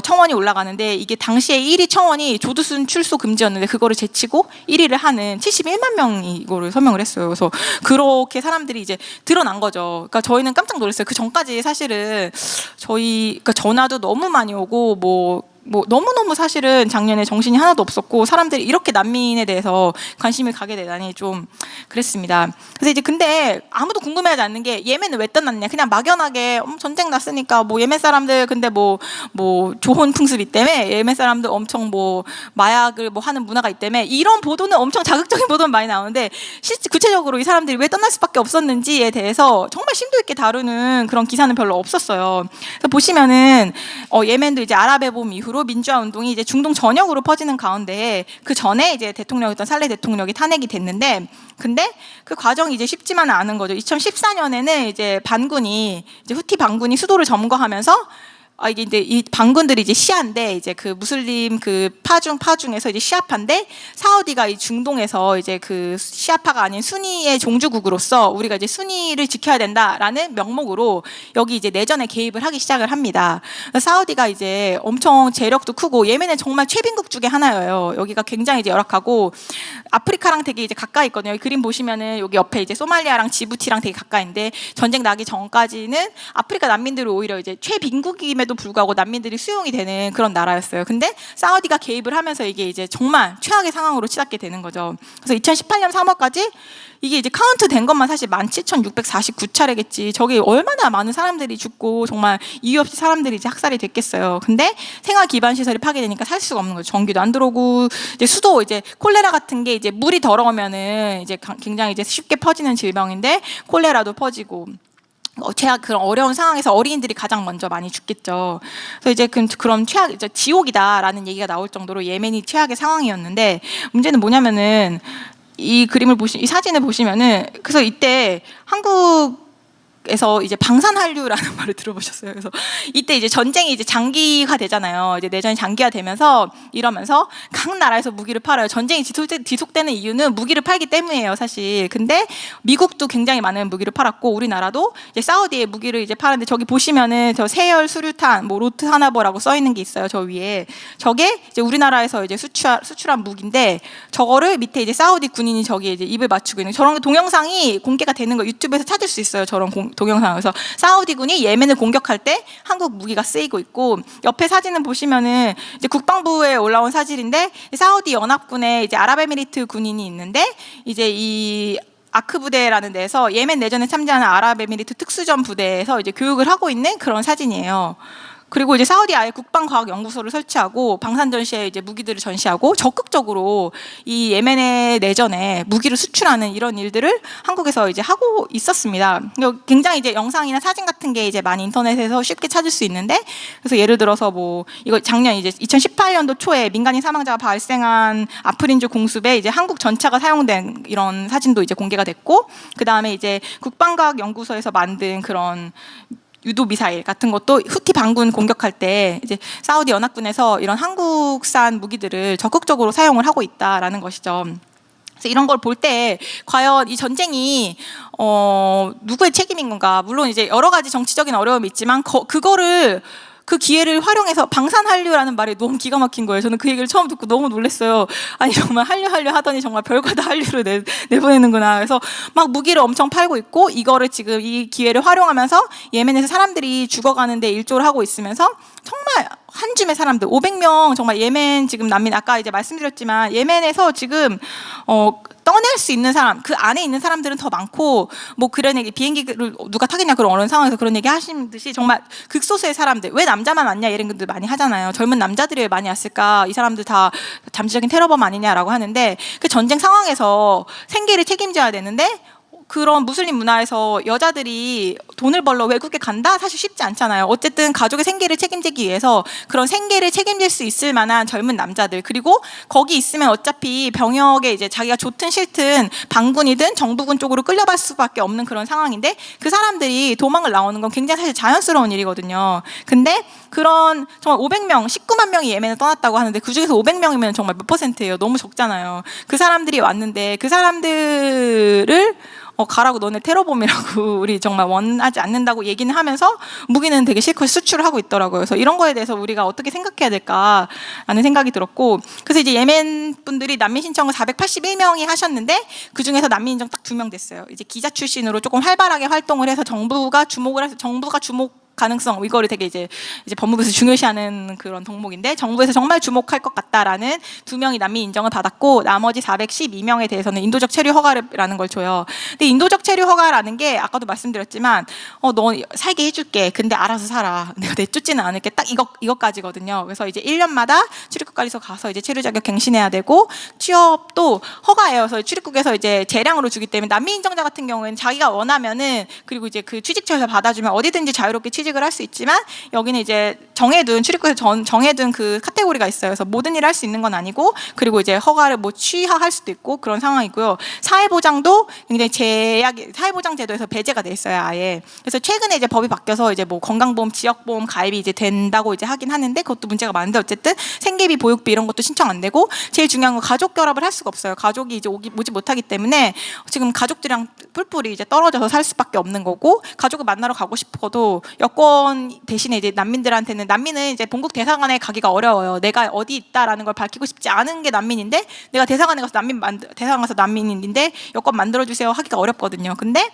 [SPEAKER 1] 청원이 올라가는데, 이게 당시에 1위 청원이 조두순 출소 금지였는데 그거를 제치고 1위를 하는 71만 명이 이거를 서명을 했어요. 그래서 그렇게 사람들이 이제 드러난 거죠. 그러니까 저희는 깜짝 놀랐어요. 그 전까지 사실은 그러니까 전화도 너무 많이 오고 뭐 너무너무 사실은 작년에 정신이 하나도 없었고, 사람들이 이렇게 난민에 대해서 관심을 가게 되다니 좀 그랬습니다. 그래서 이제 근데 아무도 궁금해하지 않는 게, 예멘은 왜 떠났냐, 그냥 막연하게 전쟁 났으니까 뭐 예멘 사람들 근데 뭐 조혼 풍습 있다며, 예멘 사람들 엄청 뭐 마약을 뭐 하는 문화가 있다며, 이런 보도는 엄청 자극적인 보도는 많이 나오는데 실제 구체적으로 이 사람들이 왜 떠날 수밖에 없었는지에 대해서 정말 심도 있게 다루는 그런 기사는 별로 없었어요. 그래서 보시면은 예멘도 이제 아랍의 봄 이후로 민주화 운동이 이제 중동 전역으로 퍼지는 가운데, 그 전에 이제 대통령이었던 살레 대통령이 탄핵이 됐는데, 근데 그 과정이 이제 쉽지만은 않은 거죠. 2014년에는 이제 후티 반군이 수도를 점거하면서, 이게 이제 이 반군들이 이제 시아인데, 이제 그 무슬림 그 파중에서 이제 시아파인데, 사우디가 이 중동에서 이제 그 시아파가 아닌 수니의 종주국으로서 우리가 이제 수니를 지켜야 된다라는 명목으로 여기 이제 내전에 개입을 하기 시작을 합니다. 사우디가 이제 엄청 재력도 크고, 예멘은 정말 최빈국 중에 하나예요. 여기가 굉장히 이제 열악하고 아프리카랑 되게 이제 가까이 있거든요. 여기 그림 보시면은 여기 옆에 이제 소말리아랑 지부티랑 되게 가까이인데, 전쟁 나기 전까지는 아프리카 난민들을 오히려 이제 최빈국임에도 불구하고 난민들이 수용이 되는 그런 나라였어요. 근데 사우디가 개입을 하면서 이게 이제 정말 최악의 상황으로 치닫게 되는 거죠. 그래서 2018년 3월까지 이게 이제 카운트 된 것만 사실 17,649차례겠지. 저게 얼마나 많은 사람들이 죽고 정말 이유 없이 사람들이 이제 학살이 됐겠어요. 근데 생활 기반 시설이 파괴되니까 살 수가 없는 거죠. 전기도 안 들어오고, 이제 수도 이제 콜레라 같은 게 이제 물이 더러우면은 이제 굉장히 이제 쉽게 퍼지는 질병인데, 콜레라도 퍼지고, 그런 어려운 상황에서 어린이들이 가장 먼저 많이 죽겠죠. 그래서 이제 그런 이제 지옥이다라는 얘기가 나올 정도로 예멘이 최악의 상황이었는데, 문제는 뭐냐면은 이 사진을 보시면은, 그래서 이때 한국에서 이제 방산한류라는 말을 들어보셨어요. 그래서 이때 이제 전쟁이 이제 장기화 되잖아요. 이제 내전이 장기화되면서 이러면서 각 나라에서 무기를 팔아요. 전쟁이 지속되는 이유는 무기를 팔기 때문이에요, 사실. 근데 미국도 굉장히 많은 무기를 팔았고, 우리나라도 이제 사우디에 무기를 이제 파는데, 저기 보시면은 저 세열 수류탄, 뭐 로트 하나버라고 써 있는 게 있어요, 저 위에. 저게 이제 우리나라에서 이제 수출한 무기인데, 저거를 밑에 이제 사우디 군인이 저기에 이제 입을 맞추고 있는 저런 동영상이 공개가 되는 거 유튜브에서 찾을 수 있어요. 저런 동영상에서 사우디군이 예멘을 공격할 때 한국 무기가 쓰이고 있고, 옆에 사진은 보시면은 이제 국방부에 올라온 사진인데, 사우디 연합군에 이제 아랍에미리트 군인이 있는데, 이제 이 아크 부대라는 데서 예멘 내전에 참전하는 아랍에미리트 특수전 부대에서 이제 교육을 하고 있는 그런 사진이에요. 그리고 이제 사우디 아예 국방과학연구소를 설치하고 방산전시에 이제 무기들을 전시하고 적극적으로 이 예멘의 내전에 무기를 수출하는 이런 일들을 한국에서 이제 하고 있었습니다. 굉장히 이제 영상이나 사진 같은 게 이제 많이 인터넷에서 쉽게 찾을 수 있는데, 그래서 예를 들어서 뭐 이거 작년 이제 2018년도 초에 민간인 사망자가 발생한 아프린주 공습에 이제 한국 전차가 사용된 이런 사진도 이제 공개가 됐고, 그 다음에 이제 국방과학연구소에서 만든 그런 유도 미사일 같은 것도 후티 반군 공격할 때 이제 사우디 연합군에서 이런 한국산 무기들을 적극적으로 사용을 하고 있다라는 것이죠. 그래서 이런 걸 볼 때 과연 이 전쟁이 누구의 책임인 건가? 물론 이제 여러 가지 정치적인 어려움이 있지만 그 기회를 활용해서 방산한류라는 말이 너무 기가 막힌 거예요. 저는 그 얘기를 처음 듣고 너무 놀랐어요. 아니 정말 한류 하더니 정말 별거 다 한류를 내보내는구나. 그래서 막 무기를 엄청 팔고 있고, 이거를 지금 이 기회를 활용하면서 예멘에서 사람들이 죽어가는데 일조를 하고 있으면서 정말 한 줌의 사람들 500명 정말 예멘 지금 난민, 아까 이제 말씀드렸지만 예멘에서 지금 떠낼 수 있는 사람, 그 안에 있는 사람들은 더 많고, 뭐 그런 얘기, 비행기를 누가 타겠냐 그런 어려운 상황에서 그런 얘기 하시는 듯이 정말 극소수의 사람들, 왜 남자만 왔냐 이런 분들 많이 하잖아요. 젊은 남자들이 왜 많이 왔을까? 이 사람들 다 잠시적인 테러범 아니냐라고 하는데, 그 전쟁 상황에서 생계를 책임져야 되는데 그런 무슬림 문화에서 여자들이 돈을 벌러 외국에 간다? 사실 쉽지 않잖아요. 어쨌든 가족의 생계를 책임지기 위해서 그런 생계를 책임질 수 있을 만한 젊은 남자들, 그리고 거기 있으면 어차피 병역에 이제 자기가 좋든 싫든 반군이든 정부군 쪽으로 끌려갈 수밖에 없는 그런 상황인데, 그 사람들이 도망을 나오는 건 굉장히 사실 자연스러운 일이거든요. 근데 그런 정말 500명, 19만 명이 예멘을 떠났다고 하는데 그 중에서 500명이면 정말 몇 %예요? 너무 적잖아요. 그 사람들이 왔는데 그 사람들을 가라고, 너네 테러범이라고 우리 정말 원하지 않는다고 얘기는 하면서 무기는 되게 실컷 수출을 하고 있더라고요. 그래서 이런 거에 대해서 우리가 어떻게 생각해야 될까라는 생각이 들었고, 그래서 이제 예멘 분들이 난민 신청을 481명이 하셨는데 그 중에서 난민 인정 딱 2명 됐어요. 이제 기자 출신으로 조금 활발하게 활동을 해서 정부가 주목 가능성, 이거를 되게 이제 법무부에서 중요시하는 그런 덕목인데, 정부에서 정말 주목할 것 같다라는 2명이 난민 인정을 받았고, 나머지 412명에 대해서는 인도적 체류 허가라는 걸 줘요. 근데 인도적 체류 허가라는 게 아까도 말씀드렸지만 너 살게 해줄게, 근데 알아서 살아, 내가 내쫓지는 않을게, 딱 이것까지거든요. 그래서 이제 1년마다 출입국관리소 가서 이제 체류 자격 갱신해야 되고, 취업도 허가예요. 그래서 출입국에서 이제 재량으로 주기 때문에 난민 인정자 같은 경우에는 자기가 원하면은, 그리고 이제 그 취직처에서 받아주면 어디든지 자유롭게 취직을 할 수 있지만, 여기는 이제 정해둔 출입국에서 정해둔 그 카테고리가 있어요. 그래서 모든 일을 할 수 있는 건 아니고, 그리고 이제 허가를 뭐 취하할 수도 있고 그런 상황이고요. 사회보장도 굉장히 사회보장 제도에서 배제가 돼 있어요, 아예. 그래서 최근에 이제 법이 바뀌어서 이제 뭐 건강보험, 지역보험 가입이 이제 된다고 이제 하긴 하는데, 그것도 문제가 많은데, 어쨌든 생계비, 보육비 이런 것도 신청 안 되고, 제일 중요한 건 가족 결합을 할 수가 없어요. 가족이 이제 오지 못하기 때문에 지금 가족들이랑 뿔뿔이 이제 떨어져서 살 수밖에 없는 거고, 가족을 만나러 가고 싶어도 여권 대신에 이제 난민은 이제 본국 대사관에 가기가 어려워요. 내가 어디 있다라는 걸 밝히고 싶지 않은 게 난민인데, 내가 대사관에 가서 대사관 가서 난민인데 여권 만들어주세요 하기가 어렵거든요. 근데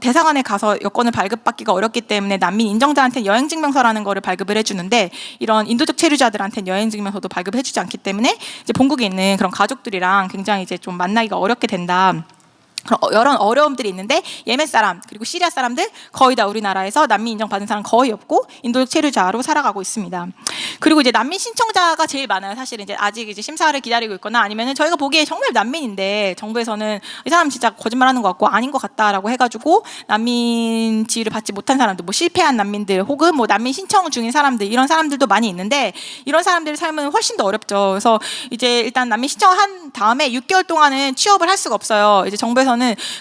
[SPEAKER 1] 대사관에 가서 여권을 발급받기가 어렵기 때문에 난민 인정자한테는 여행증명서라는 거를 발급을 해주는데, 이런 인도적 체류자들한테는 여행증명서도 발급해주지 않기 때문에 이제 본국에 있는 그런 가족들이랑 굉장히 이제 좀 만나기가 어렵게 된다. 여러 어려움들이 있는데, 예멘 사람 그리고 시리아 사람들 거의 다 우리나라에서 난민 인정받은 사람 거의 없고 인도적 체류자로 살아가고 있습니다. 그리고 이제 난민 신청자가 제일 많아요. 사실은 이제 아직 이제 심사를 기다리고 있거나, 아니면은 저희가 보기에 정말 난민인데 정부에서는 이 사람 진짜 거짓말하는 것 같고 아닌 것 같다라고 해가지고 난민 지위를 받지 못한 사람들, 뭐 실패한 난민들, 혹은 뭐 난민 신청 중인 사람들, 이런 사람들도 많이 있는데, 이런 사람들의 삶은 훨씬 더 어렵죠. 그래서 이제 일단 난민 신청한 다음에 6개월 동안은 취업을 할 수가 없어요. 이제 정부에서는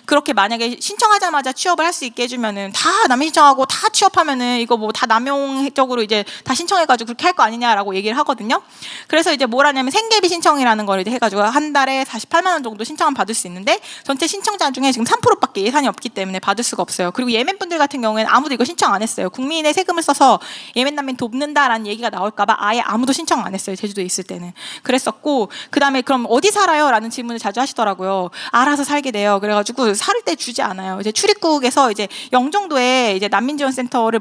[SPEAKER 1] 그렇게 만약에 신청하자마자 취업을 할 수 있게 해주면은, 다 난민 신청하고 다 취업하면은 이거 뭐 다 남용적으로 이제 다 신청해가지고 그렇게 할 거 아니냐라고 얘기를 하거든요. 그래서 이제 뭘 하냐면 생계비 신청이라는 걸 이제 해가지고 한 달에 48만 원 정도 신청을 받을 수 있는데, 전체 신청자 중에 지금 3%밖에 예산이 없기 때문에 받을 수가 없어요. 그리고 예멘 분들 같은 경우에는 아무도 이거 신청 안 했어요. 국민의 세금을 써서 예멘 난민 돕는다라는 얘기가 나올까봐 아예 아무도 신청 안 했어요. 제주도에 있을 때는 그랬었고, 그 다음에 그럼 어디 살아요? 라는 질문을 자주 하시더라고요. 알아서 살게 돼요. 그래가지고 살 때 주지 않아요. 이제 출입국에서 이제 영종도에 이제 난민지원센터를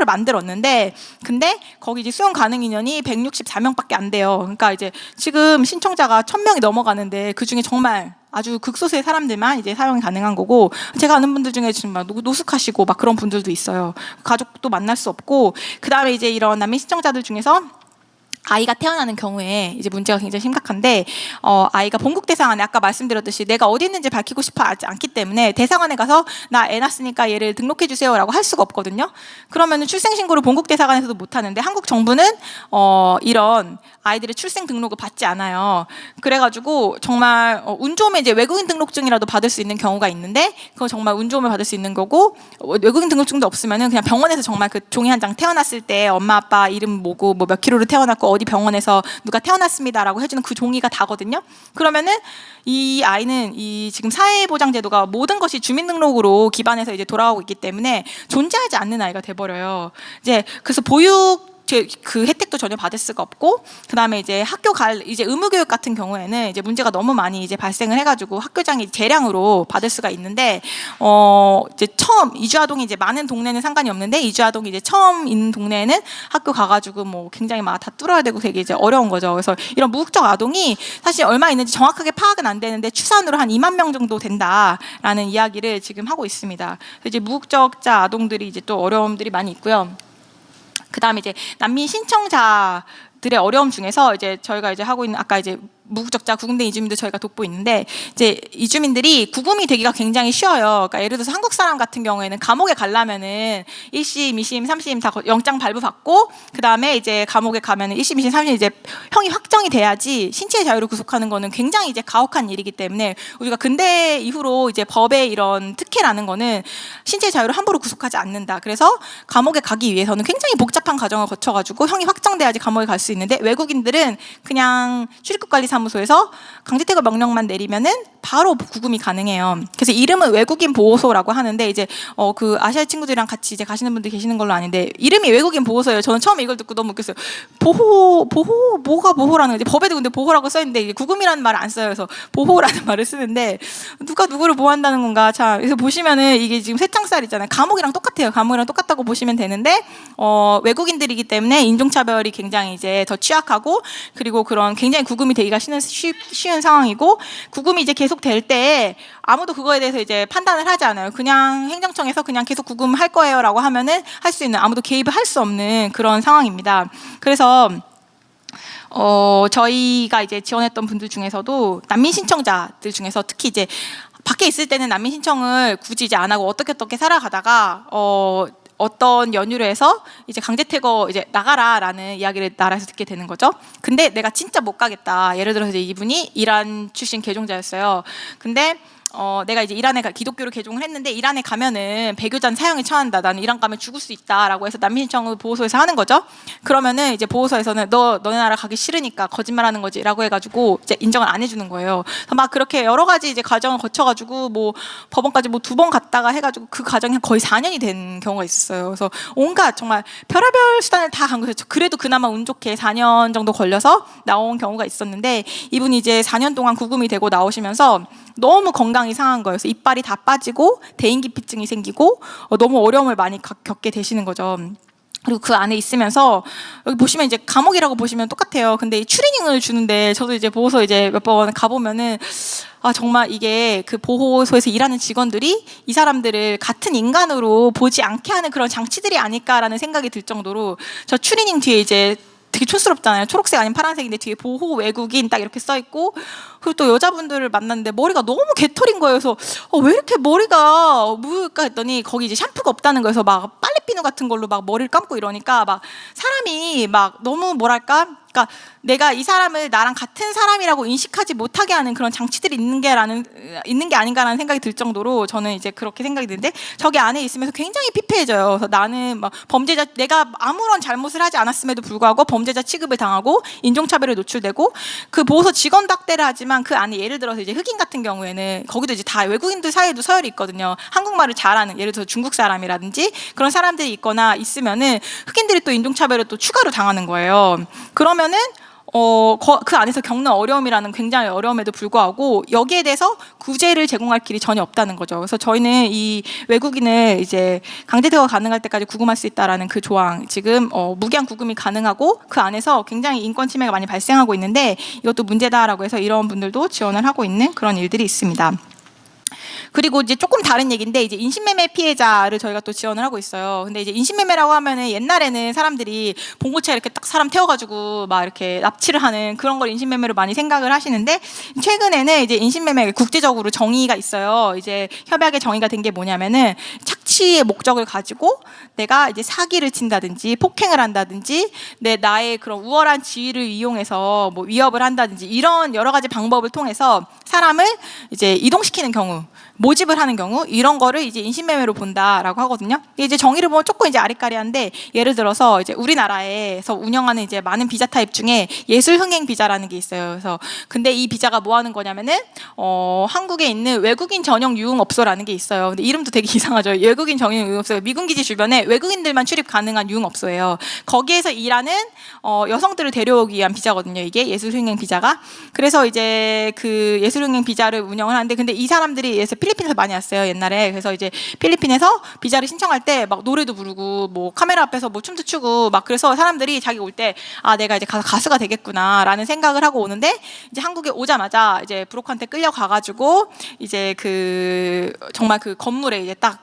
[SPEAKER 1] 만들었는데, 근데 거기 이제 수용 가능 인원이 164명밖에 안 돼요. 그러니까 이제 지금 신청자가 1000명이 넘어가는데 그 중에 정말 아주 극소수의 사람들만 이제 사용이 가능한 거고, 제가 아는 분들 중에 정말 노숙하시고 막 그런 분들도 있어요. 가족도 만날 수 없고, 그 다음에 이제 이런 난민 신청자들 중에서 아이가 태어나는 경우에 이제 문제가 굉장히 심각한데, 아이가 본국 대사관에 아까 말씀드렸듯이 내가 어디 있는지 밝히고 싶어 하지 않기 때문에 대사관에 가서 나 애 낳았으니까 얘를 등록해 주세요라고 할 수가 없거든요. 그러면은 출생신고를 본국 대사관에서도 못 하는데, 한국 정부는 이런 아이들의 출생 등록을 받지 않아요. 그래가지고 정말 운 좋으면 이제 외국인 등록증이라도 받을 수 있는 경우가 있는데, 그거 정말 운 좋으면 받을 수 있는 거고, 외국인 등록증도 없으면은 그냥 병원에서 정말 그 종이 한 장 태어났을 때 엄마 아빠 이름 뭐고 뭐 몇 킬로로 태어났고 어디 병원에서 누가 태어났습니다라고 해주는 그 종이가 다거든요. 그러면은 이 아이는 이 지금 사회보장제도가 모든 것이 주민등록으로 기반해서 이제 돌아가고 있기 때문에 존재하지 않는 아이가 돼버려요. 이제 그래서 보육 그 혜택도 전혀 받을 수가 없고, 그 다음에 이제 이제 의무교육 같은 경우에는 이제 문제가 너무 많이 이제 발생을 해가지고 학교장이 재량으로 받을 수가 있는데, 이제 처음 이주아동이 이제 많은 동네는 상관이 없는데, 이주아동이 이제 처음 있는 동네에는 학교 가가지고 뭐 굉장히 막 다 뚫어야 되고 되게 이제 어려운 거죠. 그래서 이런 무국적 아동이 사실 얼마 있는지 정확하게 파악은 안 되는데 추산으로 한 2만 명 정도 된다라는 이야기를 지금 하고 있습니다. 이제 무국적자 아동들이 이제 또 어려움들이 많이 있고요. 그 다음에 이제 난민 신청자들의 어려움 중에서 이제 저희가 이제 하고 있는, 아까 이제 무국적자 구금된 이주민들 저희가 돕고 있는데 이제 이주민들이 구금이 되기가 굉장히 쉬워요. 그러니까 예를 들어서 한국 사람 같은 경우에는 감옥에 가려면은 1심, 2심, 3심 다 영장 발부받고 그 다음에 이제 감옥에 가면은 1심, 2심, 3심 이제 형이 확정이 돼야지 신체의 자유를 구속하는 거는 굉장히 이제 가혹한 일이기 때문에 우리가 근대 이후로 이제 법의 이런 특혜라는 거는 신체의 자유를 함부로 구속하지 않는다. 그래서 감옥에 가기 위해서는 굉장히 복잡한 과정을 거쳐가지고 형이 확정돼야지 감옥에 갈 수 있는데 외국인들은 그냥 출입국관리사무소에서 강제퇴거 명령만 내리면은 바로 구금이 가능해요. 그래서 이름은 외국인 보호소라고 하는데 이제 그 아시아 친구들이랑 같이 이제 가시는 분들 계시는 걸로 아는데 이름이 외국인 보호소예요. 저는 처음에 이걸 듣고 너무 웃겼어요. 뭐가 보호라는 거지? 법에도 근데 보호라고 써 있는데 이제 구금이라는 말을 안 써요. 그래서 보호라는 말을 쓰는데 누가 누구를 보호한다는 건가? 자, 그래서 보시면은 이게 지금 쇠창살 있잖아요. 감옥이랑 똑같아요. 감옥이랑 똑같다고 보시면 되는데 외국인들이기 때문에 인종차별이 굉장히 이제 더 취약하고 그리고 그런 굉장히 구금이 되기가 쉬운 상황이고 구금이 이제 계속 될 때 아무도 그거에 대해서 이제 판단을 하지 않아요. 그냥 행정청에서 그냥 계속 구금할 거예요라고 하면은 할 수 있는 아무도 개입을 할 수 없는 그런 상황입니다. 그래서 저희가 이제 지원했던 분들 중에서도 난민 신청자들 중에서 특히 이제 밖에 있을 때는 난민 신청을 굳이 이제 안 하고 어떻게 살아가다가 어떤 연유로 해서 이제 강제퇴거 이제 나가라라는 이야기를 나라에서 듣게 되는 거죠. 근데 내가 진짜 못 가겠다. 예를 들어서 이제 이분이 이란 출신 개종자였어요. 근데 내가 이제 이란에 기독교로 개종을 했는데 이란에 가면은 배교잔 사형에 처한다. 나는 이란 가면 죽을 수 있다라고 해서 난민 신청을 보호소에서 하는 거죠. 그러면은 이제 보호소에서는 너네 나라 가기 싫으니까 거짓말하는 거지라고 해가지고 이제 인정을 안 해주는 거예요. 그래서 막 그렇게 여러 가지 이제 과정을 거쳐가지고 뭐 법원까지 뭐 2번 갔다가 해가지고 그 과정이 거의 4년이 된 경우가 있었어요. 그래서 온갖 정말 별의별 수단을 다 간 거죠. 그래도 그나마 운 좋게 4년 정도 걸려서 나온 경우가 있었는데 이분이 이제 4년 동안 구금이 되고 나오시면서 너무 건강이 상한 거예요. 그래서 이빨이 다 빠지고 대인기피증이 생기고 너무 어려움을 많이 겪게 되시는 거죠. 그리고 그 안에 있으면서 여기 보시면 이제 감옥이라고 보시면 똑같아요. 근데 이 추리닝을 주는데 저도 이제 보호소 이제 몇 번 가보면은 정말 이게 그 보호소에서 일하는 직원들이 이 사람들을 같은 인간으로 보지 않게 하는 그런 장치들이 아닐까라는 생각이 들 정도로 저 추리닝 뒤에 이제 되게 촌스럽잖아요. 초록색 아니면 파란색인데 뒤에 보호 외국인 딱 이렇게 써 있고 그리고 또 여자분들을 만났는데 머리가 너무 개털인 거예요. 그래서 왜 이렇게 머리가 무을까 했더니 거기 이제 샴푸가 없다는 거여서 막 빨래비누 같은 걸로 막 머리를 감고 이러니까 막 사람이 막 너무 뭐랄까 그러니까 내가 이 사람을 나랑 같은 사람이라고 인식하지 못하게 하는 그런 장치들이 있는 게 아닌가라는 생각이 들 정도로 저는 이제 그렇게 생각이 드는데 저기 안에 있으면서 굉장히 피폐해져요. 그래서 나는 막 범죄자 내가 아무런 잘못을 하지 않았음에도 불구하고 범죄자 취급을 당하고 인종차별에 노출되고 그 보호소 직원 닥대를 하지만 그 안에 예를 들어서 이제 흑인 같은 경우에는 거기도 이제 다 외국인들 사이에도 서열이 있거든요. 한국말을 잘하는 예를 들어서 중국 사람이라든지 그런 사람들이 있거나 있으면은 흑인들이 또 인종차별을 또 추가로 당하는 거예요. 그러면은 그 안에서 겪는 어려움이라는 굉장히 어려움에도 불구하고 여기에 대해서 구제를 제공할 길이 전혀 없다는 거죠. 그래서 저희는 이 외국인을 이제 강제퇴거 가능할 때까지 구금할 수 있다라는 그 조항 지금 무기한 구금이 가능하고 그 안에서 굉장히 인권 침해가 많이 발생하고 있는데 이것도 문제다라고 해서 이런 분들도 지원을 하고 있는 그런 일들이 있습니다. 그리고 이제 조금 다른 얘기인데 이제 인신매매 피해자를 저희가 또 지원을 하고 있어요. 근데 이제 인신매매라고 하면은 옛날에는 사람들이 봉고차에 이렇게 딱 사람 태워가지고 막 이렇게 납치를 하는 그런 걸 인신매매로 많이 생각을 하시는데 최근에는 이제 인신매매 국제적으로 정의가 있어요. 이제 협약의 정의가 된 게 뭐냐면은 착취의 목적을 가지고 내가 이제 사기를 친다든지 폭행을 한다든지 나의 그런 우월한 지위를 이용해서 뭐 위협을 한다든지 이런 여러 가지 방법을 통해서 사람을 이제 이동시키는 경우 모집을 하는 경우 이런 거를 이제 인신매매로 본다라고 하거든요. 이제 정의를 보면 조금 이제 아리까리한데 예를 들어서 이제 우리나라에서 운영하는 이제 많은 비자 타입 중에 예술 흥행 비자라는 게 있어요. 그래서 근데 이 비자가 뭐 하는 거냐면은 한국에 있는 외국인 전용 유흥업소라는 게 있어요. 근데 이름도 되게 이상하죠. 외국인 전용 유흥업소 미군 기지 주변에 외국인들만 출입 가능한 유흥업소예요. 거기에서 일하는 여성들을 데려오기 위한 비자거든요. 이게 예술 흥행 비자가. 그래서 이제 그 예술 흥행 비자를 운영을 하는데 근데 이 사람들이 필리핀에서 많이 왔어요 옛날에. 그래서 이제 필리핀에서 비자를 신청할 때 막 노래도 부르고 뭐 카메라 앞에서 뭐 춤도 추고 막 그래서 사람들이 자기 올 때 내가 이제 가서 가수가 되겠구나라는 생각을 하고 오는데 이제 한국에 오자마자 이제 브로커한테 끌려가가지고 이제 그 정말 그 건물에 이제 딱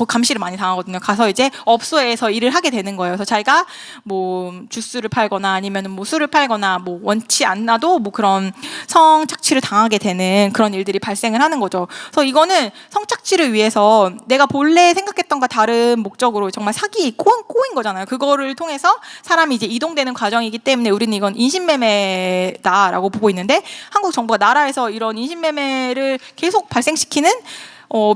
[SPEAKER 1] 감시를 많이 당하거든요. 가서 이제 업소에서 일을 하게 되는 거예요. 그래서 자기가 뭐 주스를 팔거나 아니면 뭐 술을 팔거나 뭐 원치 않나도 뭐 그런 성착취를 당하게 되는 그런 일들이 발생을 하는 거죠. 그래서 이거는 성착취를 위해서 내가 본래 생각했던과 다른 목적으로 정말 사기 꼬인 거잖아요. 그거를 통해서 사람이 이제 이동되는 과정이기 때문에 우리는 이건 인신매매다라고 보고 있는데, 한국 정부가 나라에서 이런 인신매매를 계속 발생시키는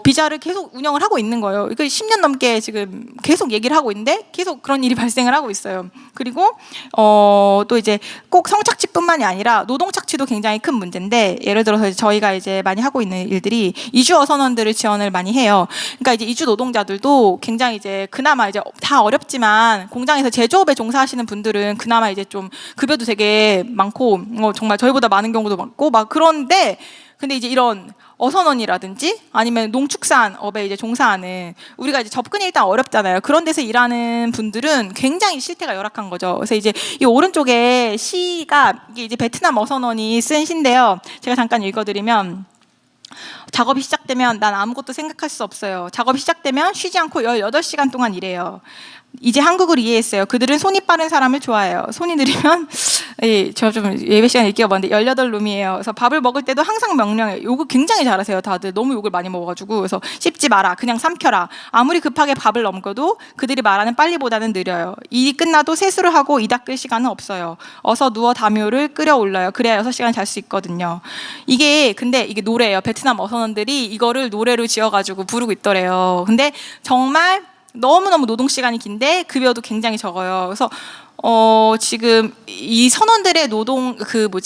[SPEAKER 1] 비자를 계속 운영을 하고 있는 거예요. 이거 10년 넘게 지금 계속 얘기를 하고 있는데 계속 그런 일이 발생을 하고 있어요. 그리고 또 이제 꼭 성착취뿐만이 아니라 노동착취도 굉장히 큰 문제인데, 예를 들어서 저희가 이제 많이 하고 있는 일들이 이주어 선원들을 지원을 많이 해요. 그러니까 이제 이주 노동자들도 굉장히 이제 그나마 이제 다 어렵지만 공장에서 제조업에 종사하시는 분들은 그나마 이제 좀 급여도 되게 많고 정말 저희보다 많은 경우도 많고 막 그런데, 근데 이제 이런 어선원이라든지 아니면 농축산업에 이제 종사하는, 우리가 이제 접근이 일단 어렵잖아요. 그런 데서 일하는 분들은 굉장히 실태가 열악한 거죠. 그래서 이제 이 오른쪽에 시가 이게 이제 베트남 어선원이 쓴 시인데요. 제가 잠깐 읽어드리면, 작업이 시작되면 난 아무것도 생각할 수 없어요. 작업이 시작되면 쉬지 않고 18시간 동안 일해요. 이제 한국을 이해했어요. 그들은 손이 빠른 사람을 좋아해요. 손이 느리면 저 좀 예배 시간에 읽어봤는데 18룸이에요. 그래서 밥을 먹을 때도 항상 명령해요. 욕을 굉장히 잘하세요. 다들 너무 욕을 많이 먹어가지고. 그래서 씹지 마라, 그냥 삼켜라. 아무리 급하게 밥을 넘겨도 그들이 말하는 빨리보다는 느려요. 일이 끝나도 세수를 하고 이 닦을 시간은 없어요. 어서 누워 담요를 끓여올려요. 그래야 6시간 잘 수 있거든요. 근데 이게 노래예요. 베트남 어선원들이 이거를 노래로 지어가지고 부르고 있더래요. 근데 정말 너무너무 노동시간이 긴데 급여도 굉장히 적어요. 그래서 지금 이 선원들의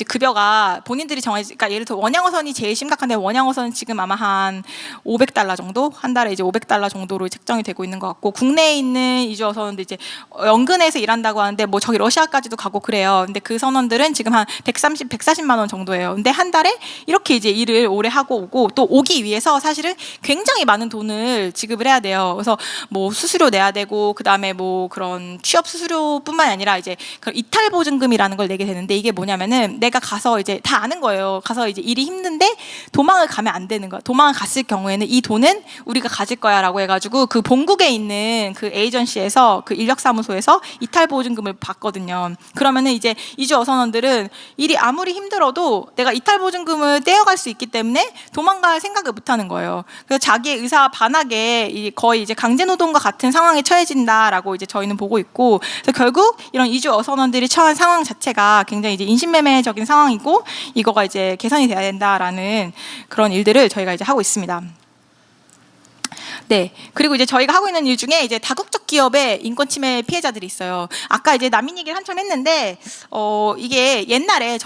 [SPEAKER 1] 급여가 본인들이 그러니까 예를 들어 원양어선이 제일 심각한데, 원양어선은 지금 아마 한 $500 정도? 한 달에 이제 $500 정도로 책정이 되고 있는 것 같고, 국내에 있는 이주어선원들 이제 연근에서 일한다고 하는데 뭐 저기 러시아까지도 가고 그래요. 근데 그 선원들은 지금 한 140만 원 정도예요. 근데 한 달에 이렇게 이제 일을 오래 하고 오고, 또 오기 위해서 사실은 굉장히 많은 돈을 지급을 해야 돼요. 그래서 뭐 수수료 내야 되고, 그다음에 뭐 그런 취업 수수료뿐만 아니라 이제 그런 이탈 보증금이라는 걸 내게 되는데, 이게 뭐냐면은 내가 가서 이제 다 아는 거예요. 가서 이제 일이 힘든데 도망을 가면 안 되는 거야. 도망을 갔을 경우에는 이 돈은 우리가 가질 거야라고 해가지고 그 본국에 있는 그 에이전시에서, 그 인력사무소에서 이탈 보증금을 받거든요. 그러면은 이제 이주 어선원들은 일이 아무리 힘들어도 내가 이탈 보증금을 떼어갈 수 있기 때문에 도망갈 생각을 못 하는 거예요. 그래서 자기의 의사 반하게 거의 이제 강제노동과 같은 상황에 처해진다라고 이제 저희는 보고 있고, 그래서 결국 이런 이주 어선원들이 처한 상황 자체가 굉장히 이제 인신매매적인 상황이고, 이거가 이제 개선이 돼야 된다라는 그런 일들을 저희가 이제 하고 있습니다. 네. 그리고 이제 저희가 하고 있는 일 중에 이제 다국적 기업의 인권 침해 피해자들이 있어요. 아까 이제 난민 얘기를 한참 했는데, 이게 옛날에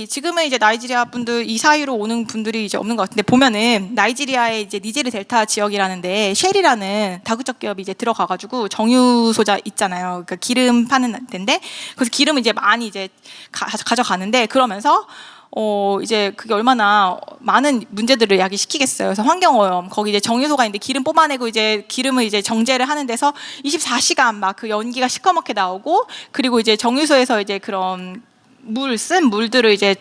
[SPEAKER 1] 지금은 이제 나이지리아 분들 이 사이로 오는 분들이 이제 없는 것 같은데, 보면은 나이지리아의 이제 니제르 델타 지역이라는데 쉘이라는 다국적 기업이 이제 들어가가지고 정유소자 있잖아요. 그러니까 기름 파는 데인데, 그래서 기름을 이제 많이 이제 가져가는데, 그러면서 이제 그게 얼마나 많은 문제들을 야기시키겠어요. 그래서 환경오염, 거기 이제 정유소가 있는데 기름 뽑아내고 이제 기름을 이제 정제를 하는 데서 24시간 막 그 연기가 시커멓게 나오고, 그리고 이제 정유소에서 이제 그런 쓴 물들을 이제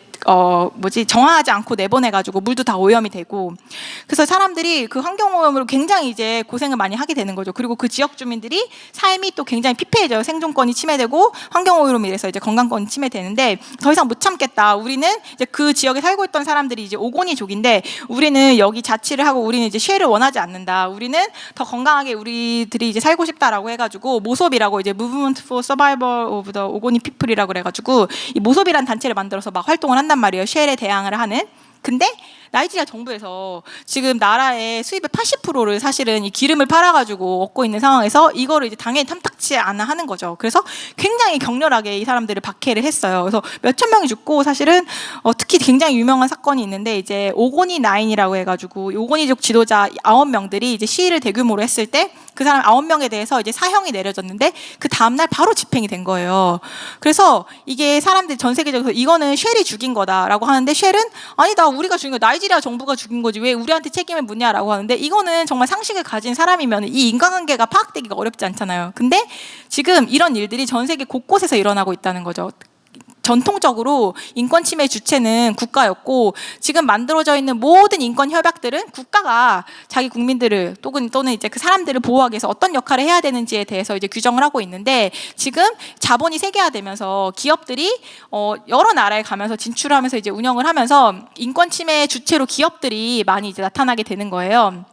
[SPEAKER 1] 정화하지 않고 내보내가지고 물도 다 오염이 되고, 그래서 사람들이 그 환경오염으로 굉장히 이제 고생을 많이 하게 되는 거죠. 그리고 그 지역 주민들이 삶이 또 굉장히 피폐해져요. 생존권이 침해되고 환경오염으로 인해서 이제 건강권이 침해되는데, 더 이상 못 참겠다. 우리는 이제 그 지역에 살고 있던 사람들이 이제 오고니족인데, 우리는 여기 자치를 하고 우리는 이제 쉐를 원하지 않는다. 우리는 더 건강하게 우리들이 이제 살고 싶다라고 해가지고 모섭이라고, 이제 Movement for Survival of the 오고니 People이라고 그래가지고 이 모섭이라는 단체를 만들어서 막 활동을 한단 말이에요. 쉘에 대항을 하는. 근데 나이지리아 정부에서 지금 나라의 수입의 80%를 사실은 이 기름을 팔아가지고 얻고 있는 상황에서 이거를 이제 당연히 탐탁치 않아 하는 거죠. 그래서 굉장히 격렬하게 이 사람들을 박해를 했어요. 그래서 몇천 명이 죽고, 사실은 특히 굉장히 유명한 사건이 있는데, 이제 오고니 나인이라고 해가지고 오고니족 지도자 9명들이 이제 시위를 대규모로 했을 때 그 사람 9명에 대해서 이제 사형이 내려졌는데, 그 다음날 바로 집행이 된 거예요. 그래서 이게 사람들이 전 세계적으로 이거는 쉘이 죽인 거다라고 하는데, 쉘은 아니다, 우리가 죽인 거, 나이지리아 정부가 죽인 거지 왜 우리한테 책임을 묻냐라고 하는데, 이거는 정말 상식을 가진 사람이면 이 인간관계가 파악되기가 어렵지 않잖아요. 근데 지금 이런 일들이 전 세계 곳곳에서 일어나고 있다는 거죠. 전통적으로 인권 침해 주체는 국가였고 지금 만들어져 있는 모든 인권 협약들은 국가가 자기 국민들을 또는 이제 그 사람들을 보호하기 위해서 어떤 역할을 해야 되는지에 대해서 이제 규정을 하고 있는데 지금 자본이 세계화되면서 기업들이 여러 나라에 가면서 진출하면서 이제 운영을 하면서 인권 침해 주체로 기업들이 많이 이제 나타나게 되는 거예요.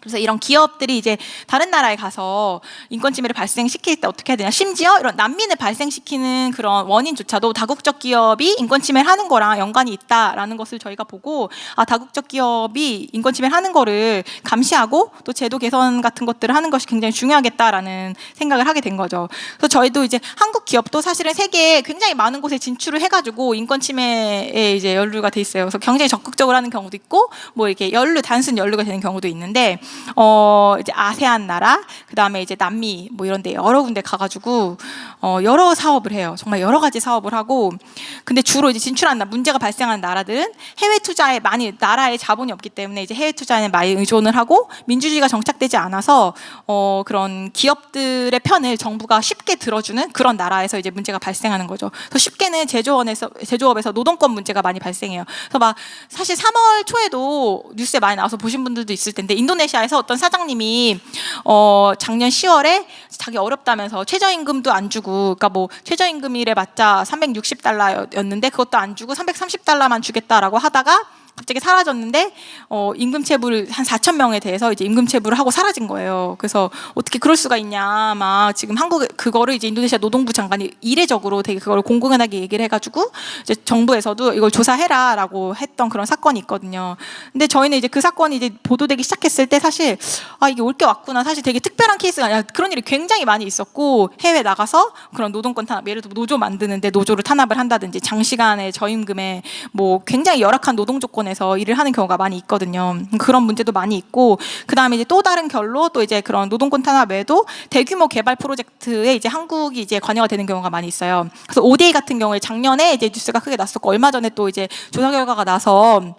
[SPEAKER 1] 그래서 이런 기업들이 이제 다른 나라에 가서 인권 침해를 발생시킬 때 어떻게 해야 되냐, 심지어 이런 난민을 발생시키는 그런 원인조차도 다국적 기업이 인권 침해를 하는 거랑 연관이 있다라는 것을 저희가 보고 다국적 기업이 인권 침해를 하는 거를 감시하고 또 제도 개선 같은 것들을 하는 것이 굉장히 중요하겠다라는 생각을 하게 된 거죠. 그래서 저희도 이제 한국 기업도 사실은 세계에 굉장히 많은 곳에 진출을 해가지고 인권 침해에 이제 연루가 돼 있어요. 그래서 굉장히 적극적으로 하는 경우도 있고 뭐 이렇게 단순 연루가 되는 경우도 있는데 이제 아세안 나라, 그 다음에 이제 남미 뭐 이런데 여러 군데 가가지고 여러 사업을 해요. 정말 여러 가지 사업을 하고, 근데 주로 이제 문제가 발생하는 나라들은 해외 투자에 나라에 자본이 없기 때문에 이제 해외 투자에 많이 의존을 하고 민주주의가 정착되지 않아서 그런 기업들의 편을 정부가 쉽게 들어주는 그런 나라에서 이제 문제가 발생하는 거죠. 그래서 쉽게는 제조업에서 노동권 문제가 많이 발생해요. 그래서 막 사실 3월 초에도 뉴스에 많이 나와서 보신 분들도 있을 텐데 인도네시아에서 어떤 사장님이 작년 10월에 자기 어렵다면서 최저임금도 안 주고, 그러니까 뭐 최저임금이래 맞자 360달러였는데 그것도 안 주고 330달러만 주겠다라고 하다가 갑자기 사라졌는데 임금체불 한 4천 명에 대해서 이제 임금체불을 하고 사라진 거예요. 그래서 어떻게 그럴 수가 있냐, 막 지금 한국에 그거를 이제 인도네시아 노동부 장관이 이례적으로 되게 그걸 공공연하게 얘기를 해가지고 이제 정부에서도 이걸 조사해라라고 했던 그런 사건이 있거든요. 근데 저희는 이제 그 사건이 이제 보도되기 시작했을 때 사실 이게 올 게 왔구나, 사실 되게 특별한 케이스가 아니라 그런 일이 굉장히 많이 있었고, 해외 나가서 그런 노동권 탄압, 예를 들어 노조 만드는데 노조를 탄압을 한다든지 장시간의 저임금에 뭐 굉장히 열악한 노동 조건에 에서 일을 하는 경우가 많이 있거든요. 그런 문제도 많이 있고, 그 다음에 이제 또 다른 결로 또 이제 그런 노동권 탄압 외에도 대규모 개발 프로젝트에 이제 한국이 이제 관여가 되는 경우가 많이 있어요. 그래서 ODA 같은 경우에 작년에 이제 뉴스가 크게 났었고, 얼마 전에 또 이제 조사 결과가 나서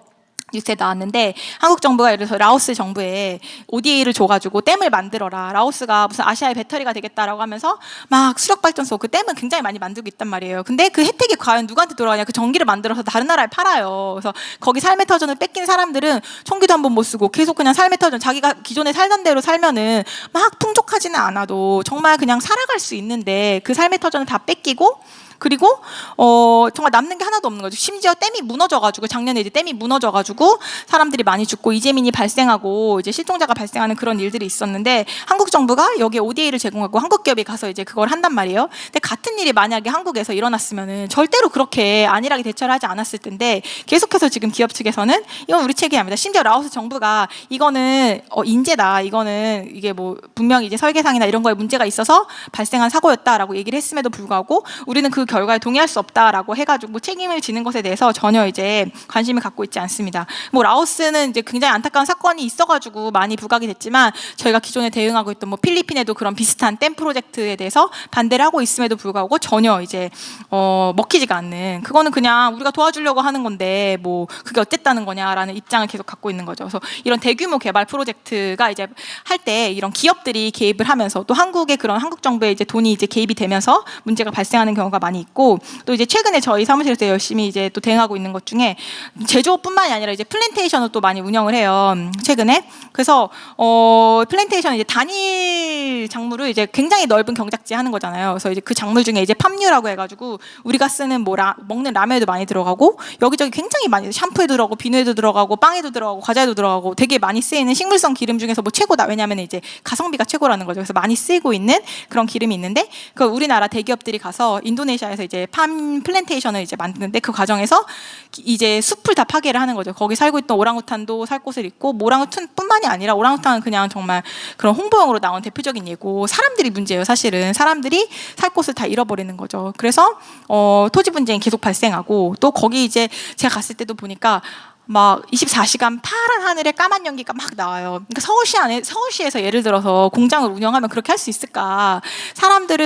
[SPEAKER 1] 뉴스에 나왔는데, 한국 정부가 예를 들어서 라오스 정부에 ODA를 줘가지고 댐을 만들어라, 라오스가 무슨 아시아의 배터리가 되겠다라고 하면서 막 수력발전소, 그 댐은 굉장히 많이 만들고 있단 말이에요. 근데 그 혜택이 과연 누구한테 돌아가냐, 그 전기를 만들어서 다른 나라에 팔아요. 그래서 거기 삶의 터전을 뺏긴 사람들은 총기도 한 번 못 쓰고 계속 그냥 삶의 터전, 자기가 기존에 살던 대로 살면은 막 풍족하지는 않아도 정말 그냥 살아갈 수 있는데 그 삶의 터전을 다 뺏기고, 그리고 정말 남는 게 하나도 없는 거죠. 심지어 댐이 무너져가지고, 작년에 이제 댐이 무너져가지고 사람들이 많이 죽고 이재민이 발생하고 이제 실종자가 발생하는 그런 일들이 있었는데, 한국 정부가 여기에 ODA를 제공하고 한국 기업이 가서 이제 그걸 한단 말이에요. 근데 같은 일이 만약에 한국에서 일어났으면은 절대로 그렇게 안일하게 대처를 하지 않았을 텐데, 계속해서 지금 기업 측에서는 이건 우리 책임이 아니다. 심지어 라오스 정부가 이거는 인재다, 이거는 이게 뭐 분명히 이제 설계상이나 이런 거에 문제가 있어서 발생한 사고였다라고 얘기를 했음에도 불구하고 우리는 그 결과에 동의할 수 없다라고 해가지고 책임을 지는 것에 대해서 전혀 이제 관심을 갖고 있지 않습니다. 뭐 라오스는 이제 굉장히 안타까운 사건이 있어가지고 많이 부각이 됐지만, 저희가 기존에 대응하고 있던 뭐 필리핀에도 그런 비슷한 댐 프로젝트에 대해서 반대를 하고 있음에도 불구하고 전혀 이제 먹히지가 않는, 그거는 그냥 우리가 도와주려고 하는 건데 뭐 그게 어쨌다는 거냐라는 입장을 계속 갖고 있는 거죠. 그래서 이런 대규모 개발 프로젝트가 이제 할 때 이런 기업들이 개입을 하면서 또 한국의 그런 한국 정부의 이제 돈이 이제 개입이 되면서 문제가 발생하는 경우가 많이 있고, 또 이제 최근에 저희 사무실에서 열심히 이제 또 대응하고 있는 것 중에 제조업뿐만이 아니라 이제 플랜테이션을 또 많이 운영을 해요, 최근에. 그래서 플랜테이션은 이제 단일 작물을 이제 굉장히 넓은 경작지에 하는 거잖아요. 그래서 이제 그 작물 중에 이제 팜유라고 해가지고 우리가 쓰는 뭐 먹는 라면에도 많이 들어가고 여기저기 굉장히 많이 샴푸에 들어가고 비누에도 들어가고 빵에도 들어가고 과자에도 들어가고 되게 많이 쓰이는 식물성 기름 중에서 뭐 최고다. 왜냐하면 이제 가성비가 최고라는 거죠. 그래서 많이 쓰이고 있는 그런 기름이 있는데, 그 우리나라 대기업들이 가서 인도네시아에서 이제 팜 플랜테이션을 이제 만드는데, 그 과정에서 이제 숲을 다 파괴를 하는 거죠. 거기 살고 있던 오랑우탄도 살 곳을 잃고, 뭐 오랑우탄뿐만이 아니라 오랑우탄은 그냥 정말 그런 홍보용으로 나온 대표적인 예고, 사람들이 문제예요. 사실은 사람들이 살 곳을 다 잃어버리는 거죠. 그래서 토지 분쟁이 계속 발생하고, 또 거기 이제 제가 갔을 때도 보니까 막 24시간 파란 하늘에 까만 연기가 막 나와요. 그러니까 서울시에서 예를 들어서 공장을 운영하면 그렇게 할 수 있을까?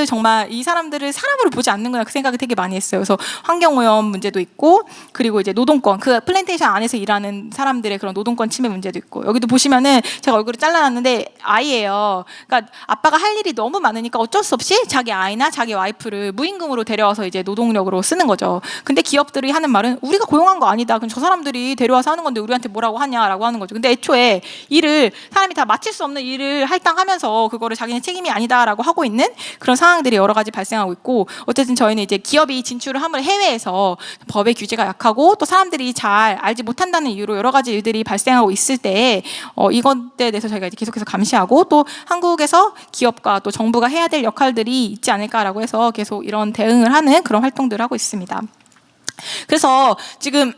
[SPEAKER 1] 정말 이 사람들을 사람으로 보지 않는구나 그 생각을 되게 많이 했어요. 그래서 환경오염 문제도 있고, 그리고 이제 노동권, 그 플랜테이션 안에서 일하는 사람들의 그런 노동권 침해 문제도 있고, 여기도 보시면은 제가 얼굴을 잘라놨는데 아이예요. 그러니까 아빠가 할 일이 너무 많으니까 어쩔 수 없이 자기 아이나 자기 와이프를 무임금으로 데려와서 이제 노동력으로 쓰는 거죠. 근데 기업들이 하는 말은 우리가 고용한 거 아니다. 그럼 저 사람들이 데려와서 하는 건데 우리한테 뭐라고 하냐라고 하는 거죠. 근데 애초에 사람이 다 마칠 수 없는 일을 할당하면서 그거를 자기네 책임이 아니다라고 하고 있는 그런 상황들이 여러 가지 발생하고 있고, 어쨌든 저희는 이제 기업이 진출을 하면 해외에서 법의 규제가 약하고 또 사람들이 잘 알지 못한다는 이유로 여러 가지 일들이 발생하고 있을 때 이것에 대해서 저희가 이제 계속해서 감시하고, 또 한국에서 기업과 또 정부가 해야 될 역할들이 있지 않을까라고 해서 계속 이런 대응을 하는 그런 활동들을 하고 있습니다. 그래서 지금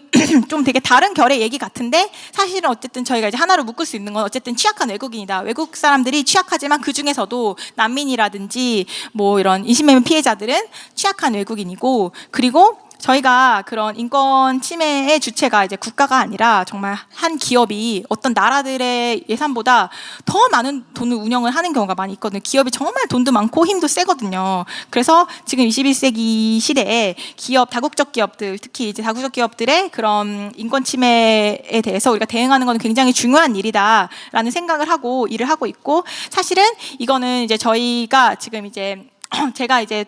[SPEAKER 1] 좀 되게 다른 결의 얘기 같은데, 사실은 어쨌든 저희가 이제 하나로 묶을 수 있는 건 어쨌든 취약한 외국인이다. 외국 사람들이 취약하지만 그 중에서도 난민이라든지 뭐 이런 인신매매 피해자들은 취약한 외국인이고, 그리고 저희가 그런 인권 침해의 주체가 이제 국가가 아니라 정말 한 기업이 어떤 나라들의 예산보다 더 많은 돈을 운영을 하는 경우가 많이 있거든요. 기업이 정말 돈도 많고 힘도 세거든요. 그래서 지금 21세기 시대에 다국적 기업들, 특히 이제 다국적 기업들의 그런 인권 침해에 대해서 우리가 대응하는 것은 굉장히 중요한 일이다라는 생각을 하고 일을 하고 있고, 사실은 이거는 이제 저희가 지금 이제 제가 이제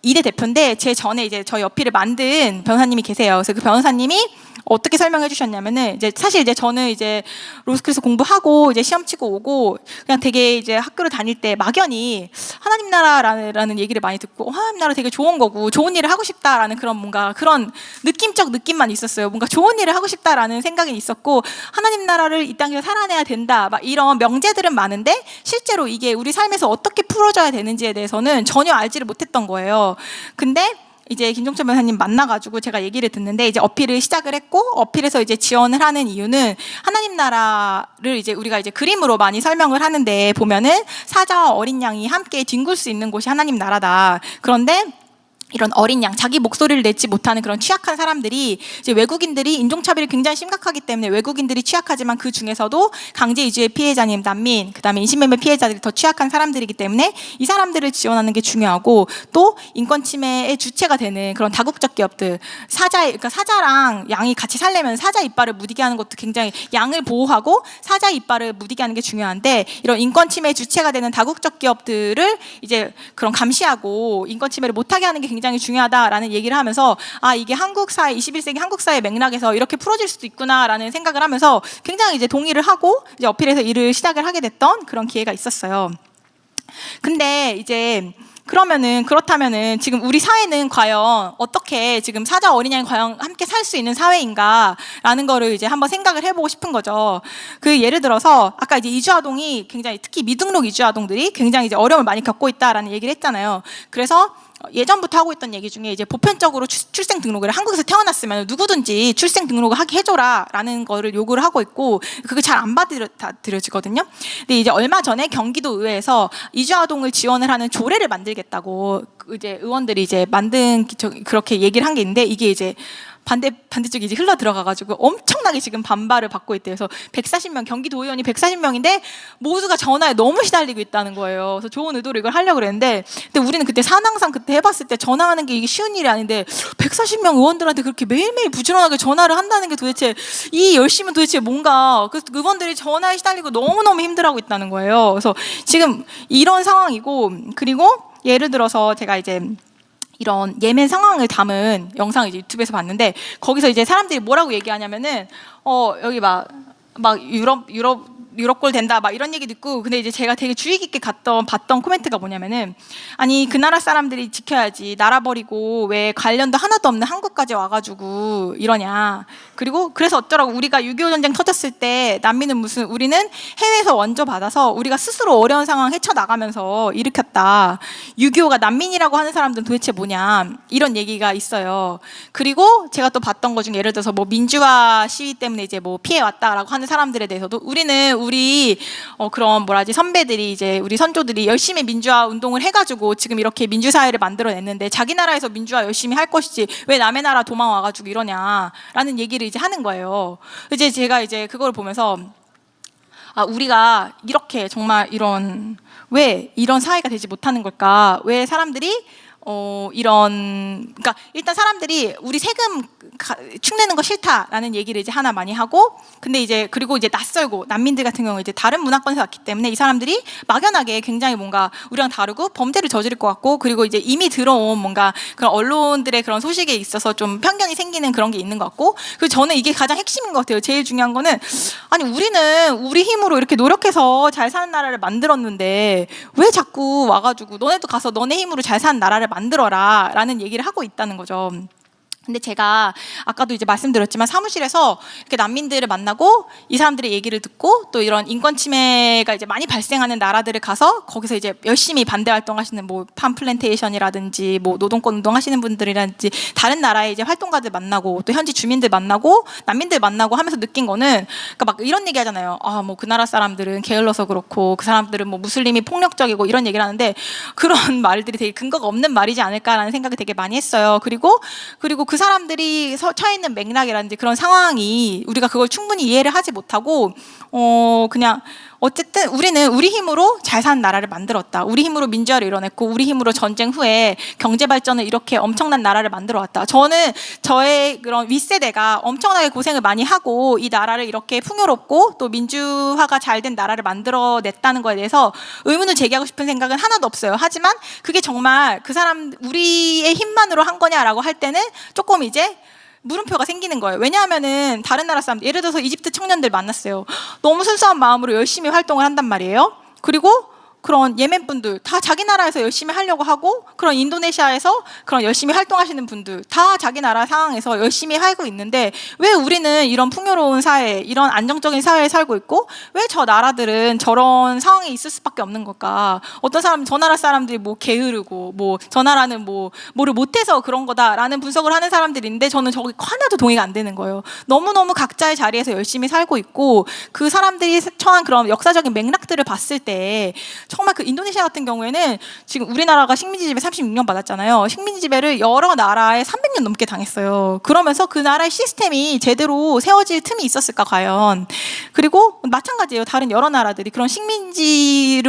[SPEAKER 1] 이대 대표인데 제 전에 이제 저희 어필을 만든 변호사님이 계세요. 그래서 그 변호사님이 어떻게 설명해 주셨냐면은, 이제 사실 이제 저는 이제 로스쿨에서 공부하고 이제 시험 치고 오고 그냥 되게 이제 학교를 다닐 때 막연히 하나님 나라라는 얘기를 많이 듣고 하나님 나라 되게 좋은 거고 좋은 일을 하고 싶다라는 그런 뭔가 그런 느낌적 느낌만 있었어요. 뭔가 좋은 일을 하고 싶다라는 생각이 있었고, 하나님 나라를 이 땅에서 살아내야 된다 막 이런 명제들은 많은데 실제로 이게 우리 삶에서 어떻게 풀어져야 되는지에 대해서는 전혀 알지를 못했던 거예요. 근데 이제 김종철 변호사님 만나가지고 제가 얘기를 듣는데, 이제 어필을 시작을 했고, 어필에서 이제 지원을 하는 이유는 하나님 나라를 이제 우리가 이제 그림으로 많이 설명을 하는데 보면은 사자와 어린 양이 함께 뒹굴 수 있는 곳이 하나님 나라다. 그런데 이런 어린 양, 자기 목소리를 내지 못하는 그런 취약한 사람들이, 이제 외국인들이 인종차별이 굉장히 심각하기 때문에 외국인들이 취약하지만 그 중에서도 강제 이주의 피해자님, 난민, 그다음에 인신매매 피해자들이 더 취약한 사람들이기 때문에 이 사람들을 지원하는 게 중요하고, 또 인권 침해의 주체가 되는 그런 다국적 기업들, 그러니까 사자랑 양이 같이 살려면 사자 이빨을 무디게 하는 것도 굉장히, 양을 보호하고 사자 이빨을 무디게 하는 게 중요한데, 이런 인권 침해의 주체가 되는 다국적 기업들을 이제 그런 감시하고 인권 침해를 못하게 하는 게 굉장히 중요하다라는 얘기를 하면서, 이게 한국 사회, 21세기 한국 사회 맥락에서 이렇게 풀어질 수도 있구나라는 생각을 하면서 굉장히 이제 동의를 하고 이제 어필해서 일을 시작을 하게 됐던 그런 기회가 있었어요. 근데 이제 그렇다면은 지금 우리 사회는 과연 어떻게, 지금 사자 어린양이 과연 함께 살 수 있는 사회인가라는 거를 이제 한번 생각을 해보고 싶은 거죠. 예를 들어서 아까 이제 이주아동이 굉장히, 특히 미등록 이주아동들이 굉장히 이제 어려움을 많이 겪고 있다라는 얘기를 했잖아요. 그래서 예전부터 하고 있던 얘기 중에 이제 보편적으로 출생 등록을, 한국에서 태어났으면 누구든지 출생 등록을 하게 해줘라라는 거를 요구를 하고 있고, 그게 잘 안 받아들여지거든요. 근데 이제 얼마 전에 경기도 의회에서 이주아동을 지원을 하는 조례를 만들겠다고 이제 의원들이 이제 그렇게 얘기를 한 게 있는데, 이게 이제 반대쪽이 이제 흘러 들어가가지고 엄청나게 지금 반발을 받고 있대요. 그래서 140명, 경기도 의원이 140명인데 모두가 전화에 너무 시달리고 있다는 거예요. 그래서 좋은 의도로 이걸 하려고 그랬는데, 근데 우리는 그때 산항상 그때 해봤을 때 전화하는 게 이게 쉬운 일이 아닌데 140명 의원들한테 그렇게 매일매일 부지런하게 전화를 한다는 게 도대체 이 열심은 도대체 뭔가, 그래서 의원들이 전화에 시달리고 너무너무 힘들어하고 있다는 거예요. 그래서 지금 이런 상황이고, 그리고 예를 들어서 제가 이제 이런 예멘 상황을 담은 영상을 이제 유튜브에서 봤는데, 거기서 이제 사람들이 뭐라고 얘기하냐면은 여기 막 유럽골 된다 막 이런 얘기도 있고, 근데 이제 제가 되게 주의 깊게 봤던 코멘트가 뭐냐면은, 아니 그 나라 사람들이 지켜야지, 나라 버리고 왜 관련도 하나도 없는 한국까지 와가지고 이러냐. 그리고 그래서 어쩌라고, 우리가 6.25 전쟁 터졌을 때 난민은 우리는 해외에서 원조 받아서 우리가 스스로 어려운 상황 헤쳐나가면서 반대했다. 6.25가 난민이라고 하는 사람들은 도대체 뭐냐, 이런 얘기가 있어요. 그리고 제가 또 봤던 것 중에 예를 들어서 뭐 민주화 시위 때문에 이제 뭐 피해 왔다라고 하는 사람들에 대해서도 우리는 우리 그런 뭐라지 선배들이 이제 우리 선조들이 열심히 민주화 운동을 해가지고 지금 이렇게 민주사회를 만들어냈는데 자기 나라에서 민주화 열심히 할 것이지 왜 남의 나라 도망와가지고 이러냐라는 얘기를 이제 하는 거예요. 이제 제가 이제 그걸 보면서 우리가 이렇게 정말 왜 이런 사회가 되지 못하는 걸까? 왜 사람들이 그러니까 일단 사람들이 우리 세금 축내는 거 싫다라는 얘기를 이제 하나 많이 하고, 근데 이제 그리고 이제 낯설고 난민들 같은 경우 이제 다른 문화권에서 왔기 때문에 이 사람들이 막연하게 굉장히 뭔가 우리랑 다르고 범죄를 저지를 것 같고, 그리고 이제 이미 들어온 뭔가 그런 언론들의 그런 소식에 있어서 좀 편견이 생기는 그런 게 있는 것 같고, 그리고 저는 이게 가장 핵심인 것 같아요. 제일 중요한 거는 아니 우리는 우리 힘으로 이렇게 노력해서 잘 사는 나라를 만들었는데 왜 자꾸 와가지고 너네도 가서 너네 힘으로 잘 사는 나라를 만들어라 라는 얘기를 하고 있다는 거죠. 근데 제가 아까도 이제 말씀드렸지만 사무실에서 이렇게 난민들을 만나고 이 사람들의 얘기를 듣고 또 이런 인권 침해가 이제 많이 발생하는 나라들을 가서 거기서 이제 열심히 반대 활동하시는 뭐 팜플랜테이션이라든지 뭐 노동권 운동하시는 분들이라든지 다른 나라의 이제 활동가들 만나고 또 현지 주민들 만나고 난민들 만나고 하면서 느낀 거는, 그러니까 막 이런 얘기 하잖아요. 뭐 그 나라 사람들은 게을러서 그렇고 그 사람들은 뭐 무슬림이 폭력적이고 이런 얘기를 하는데 그런 말들이 되게 근거가 없는 말이지 않을까라는 생각을 되게 많이 했어요. 그리고 그 사람들이 처해 있는 맥락이라든지 그런 상황이 우리가 그걸 충분히 이해를 하지 못하고 그냥 어쨌든 우리는 우리 힘으로 잘 사는 나라를 만들었다. 우리 힘으로 민주화를 이뤄냈고 우리 힘으로 전쟁 후에 경제 발전을 이렇게 엄청난 나라를 만들어 왔다. 저는 저의 그런 윗세대가 엄청나게 고생을 많이 하고 이 나라를 이렇게 풍요롭고 또 민주화가 잘 된 나라를 만들어냈다는 거에 대해서 의문을 제기하고 싶은 생각은 하나도 없어요. 하지만 그게 정말 그 사람 우리의 힘만으로 한 거냐라고 할 때는 조금 이제 물음표가 생기는 거예요. 왜냐하면은 다른 나라 사람들, 예를 들어서 이집트 청년들 만났어요. 너무 순수한 마음으로 열심히 활동을 한단 말이에요. 그리고 그런 예멘 분들 다 자기 나라에서 열심히 하려고 하고, 그런 인도네시아에서 그런 열심히 활동하시는 분들 다 자기 나라 상황에서 열심히 하고 있는데 왜 우리는 이런 풍요로운 사회, 이런 안정적인 사회에 살고 있고 왜 저 나라들은 저런 상황에 있을 수밖에 없는 걸까? 어떤 사람은 저 나라 사람들이 뭐 게으르고 뭐 저 나라는 뭐를 못해서 그런 거다라는 분석을 하는 사람들인데 저는 저기 하나도 동의가 안 되는 거예요. 너무너무 각자의 자리에서 열심히 살고 있고 그 사람들이 처한 그런 역사적인 맥락들을 봤을 때 정말 그 인도네시아 같은 경우에는 지금 우리나라가 식민지 지배 36년 받았잖아요. 식민지 지배를 여러 나라에 300년 넘게 당했어요. 그러면서 그 나라의 시스템이 제대로 세워질 틈이 있었을까 과연. 그리고 마찬가지예요. 다른 여러 나라들이 그런 식민지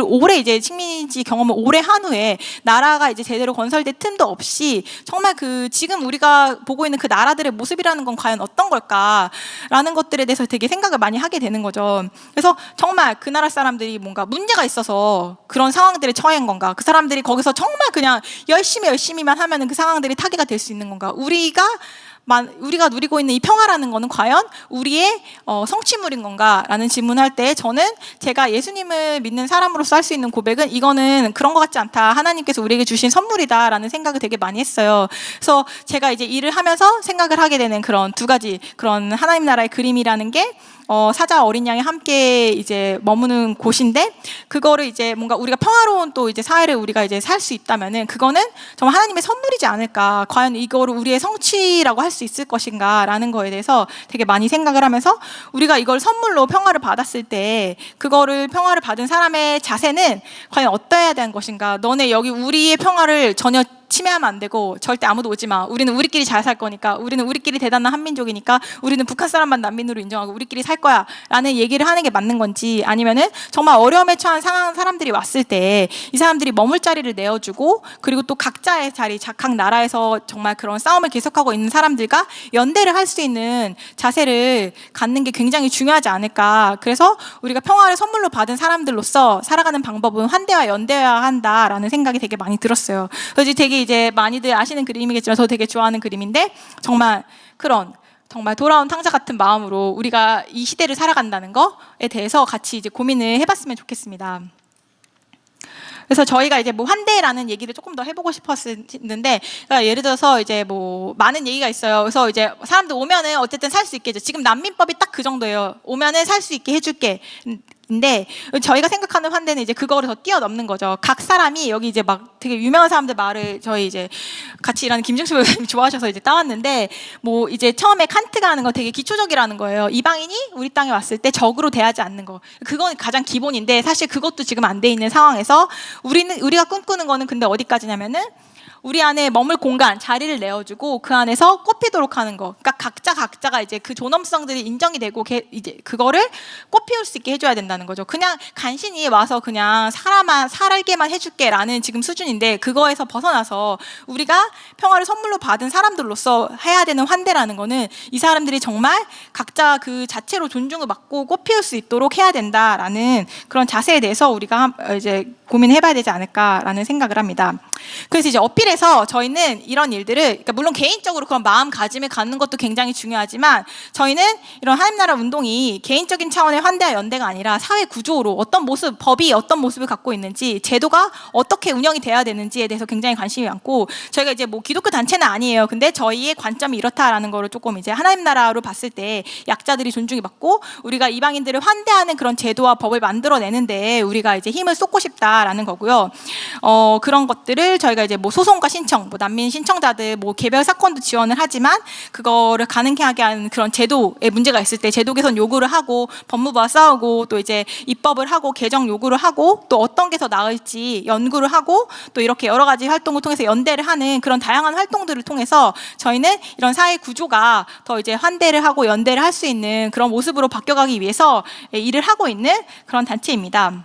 [SPEAKER 1] 경험을 오래 한 후에 나라가 이제 제대로 건설될 틈도 없이 정말 그 지금 우리가 보고 있는 그 나라들의 모습이라는 건 과연 어떤 걸까라는 것들에 대해서 되게 생각을 많이 하게 되는 거죠. 그래서 정말 그 나라 사람들이 뭔가 문제가 있어서 그런 상황들에 처한 건가? 그 사람들이 거기서 정말 그냥 열심히만 하면은 그 상황들이 타개가 될 수 있는 건가? 우리가 누리고 있는 이 평화라는 거는 과연 우리의 성취물인 건가? 라는 질문할 때 저는 제가 예수님을 믿는 사람으로서 할 수 있는 고백은 이거는 그런 것 같지 않다. 하나님께서 우리에게 주신 선물이다. 라는 생각을 되게 많이 했어요. 그래서 제가 이제 일을 하면서 생각을 하게 되는 그런 두 가지 그런 하나님 나라의 그림이라는 게 사자 어린 양이 함께 이제 머무는 곳인데, 그거를 이제 뭔가 우리가 평화로운 또 이제 사회를 우리가 이제 살 수 있다면은 그거는 정말 하나님의 선물이지 않을까. 과연 이거를 우리의 성취라고 할 수 있을 것인가라는 거에 대해서 되게 많이 생각을 하면서 우리가 이걸 선물로 평화를 받았을 때 그거를 평화를 받은 사람의 자세는 과연 어떠해야 되는 것인가. 너네 여기 우리의 평화를 전혀 침해하면 안 되고 절대 아무도 오지 마. 우리는 우리끼리 잘 살 거니까. 우리는 우리끼리 대단한 한민족이니까. 우리는 북한 사람만 난민으로 인정하고 우리끼리 살 거야. 라는 얘기를 하는 게 맞는 건지, 아니면은 정말 어려움에 처한 사람들이 왔을 때 이 사람들이 머물 자리를 내어주고, 그리고 또 각자의 자리, 각 나라에서 정말 그런 싸움을 계속하고 있는 사람들과 연대를 할 수 있는 자세를 갖는 게 굉장히 중요하지 않을까. 그래서 우리가 평화를 선물로 받은 사람들로서 살아가는 방법은 환대와 연대해야 한다라는 생각이 되게 많이 들었어요. 그래서 되게 이제 많이들 아시는 그림이겠지만 저도 되게 좋아하는 그림인데, 정말 그런 정말 돌아온 탕자 같은 마음으로 우리가 이 시대를 살아간다는 거에 대해서 같이 이제 고민을 해봤으면 좋겠습니다. 그래서 저희가 이제 뭐 환대라는 얘기를 조금 더 해보고 싶었는데, 그러니까 예를 들어서 이제 뭐 많은 얘기가 있어요. 그래서 이제 사람들 오면은 어쨌든 살 수 있게 해줘. 지금 난민법이 딱 그 정도예요. 오면은 살 수 있게 해줄게. 인데 저희가 생각하는 환대는 이제 그거를 더 뛰어넘는 거죠. 각 사람이 여기 이제 막 되게 유명한 사람들 말을 저희 이제 같이 일하는 김증수 변호사님 좋아하셔서 이제 따왔는데 뭐 이제 처음에 칸트가 하는 거 되게 기초적이라는 거예요. 이방인이 우리 땅에 왔을 때 적으로 대하지 않는 거. 그건 가장 기본인데 사실 그것도 지금 안 돼 있는 상황에서 우리가 꿈꾸는 거는 근데 어디까지냐면은 우리 안에 머물 공간, 자리를 내어주고 그 안에서 꽃피도록 하는 거. 그러니까 각자가 이제 그 존엄성들이 인정이 되고 이제 그거를 꽃피울 수 있게 해줘야 된다는 거죠. 그냥 간신히 와서 그냥 살게만 해줄게라는 지금 수준인데 그거에서 벗어나서 우리가 평화를 선물로 받은 사람들로서 해야 되는 환대라는 거는 이 사람들이 정말 각자 그 자체로 존중을 받고 꽃피울 수 있도록 해야 된다라는 그런 자세에 대해서 우리가 이제 고민해봐야 되지 않을까라는 생각을 합니다. 그래서 이제 어필해서 저희는 이런 일들을 그러니까 물론 개인적으로 그런 마음가짐을 갖는 것도 굉장히 중요하지만 저희는 이런 하나님나라 운동이 개인적인 차원의 환대와 연대가 아니라 사회 구조로 어떤 모습, 법이 어떤 모습을 갖고 있는지 제도가 어떻게 운영이 돼야 되는지에 대해서 굉장히 관심이 많고 저희가 이제 뭐 기독교 단체는 아니에요. 근데 저희의 관점이 이렇다라는 거를 조금 이제 하나님나라로 봤을 때 약자들이 존중이 받고 우리가 이방인들을 환대하는 그런 제도와 법을 만들어내는데 우리가 이제 힘을 쏟고 싶다라는 거고요. 그런 것들을 저희가 이제 뭐 소송과 신청, 뭐 난민 신청자들 뭐 개별 사건도 지원을 하지만 그거를 가능하게 하는 그런 제도에 문제가 있을 때 제도 개선 요구를 하고 법무부와 싸우고 또 이제 입법을 하고 개정 요구를 하고 또 어떤 게 더 나을지 연구를 하고 또 이렇게 여러 가지 활동을 통해서 연대를 하는 그런 다양한 활동들을 통해서 저희는 이런 사회 구조가 더 이제 환대를 하고 연대를 할 수 있는 그런 모습으로 바뀌어가기 위해서 일을 하고 있는 그런 단체입니다.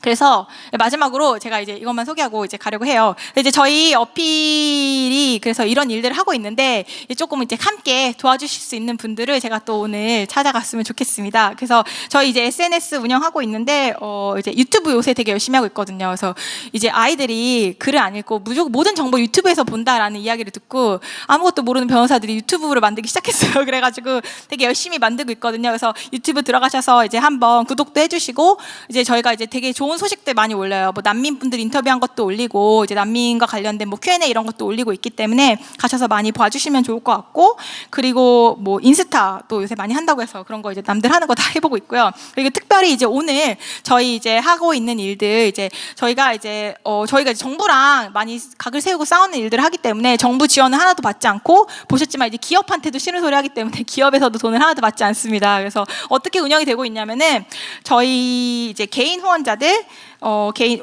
[SPEAKER 1] 그래서 마지막으로 제가 이제 이것만 소개하고 이제 가려고 해요. 이제 저희 어필이 그래서 이런 일들을 하고 있는데 조금 이제 함께 도와주실 수 있는 분들을 제가 또 오늘 찾아갔으면 좋겠습니다. 그래서 저희 이제 SNS 운영하고 있는데 이제 유튜브 요새 되게 열심히 하고 있거든요. 그래서 이제 아이들이 글을 안 읽고 무조건 모든 정보 유튜브에서 본다라는 이야기를 듣고 아무것도 모르는 변호사들이 유튜브를 만들기 시작했어요. 그래가지고 되게 열심히 만들고 있거든요. 그래서 유튜브 들어가셔서 이제 한번 구독도 해주시고 이제 저희가 이제 되게 좋은 소식들 많이 올려요. 뭐 난민분들 인터뷰한 것도 올리고 이제 난민과 관련된 뭐 Q&A 이런 것도 올리고 있기 때문에 가셔서 많이 봐주시면 좋을 것 같고 그리고 뭐 인스타도 요새 많이 한다고 해서 그런 거 이제 남들 하는 거 다 해보고 있고요. 그리고 특별히 이제 오늘 저희 이제 하고 있는 일들 이제 저희가 이제 정부랑 많이 각을 세우고 싸우는 일들을 하기 때문에 정부 지원을 하나도 받지 않고 보셨지만 이제 기업한테도 싫은 소리 하기 때문에 기업에서도 돈을 하나도 받지 않습니다. 그래서 어떻게 운영이 되고 있냐면은 저희 이제 개인 후원자들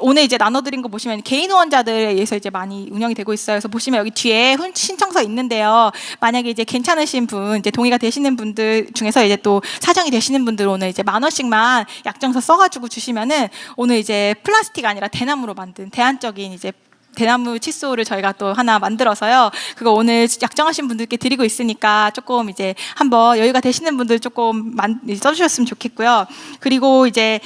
[SPEAKER 1] 오늘 이제 나눠드린 거 보시면 개인 후원자들에 의해서 이제 많이 운영이 되고 있어요. 그래서 보시면 여기 뒤에 신청서 있는데요. 만약에 이제 괜찮으신 분, 이제 동의가 되시는 분들 중에서 이제 또 사정이 되시는 분들 오늘 이제 10,000원씩만 약정서 써가지고 주시면은 오늘 이제 플라스틱 아니라 대나무로 만든 대안적인 이제 대나무 칫솔을 저희가 또 하나 만들어서요. 그거 오늘 약정하신 분들께 드리고 있으니까 조금 이제 한번 여유가 되시는 분들 조금 써주셨으면 좋겠고요. 그리고 이제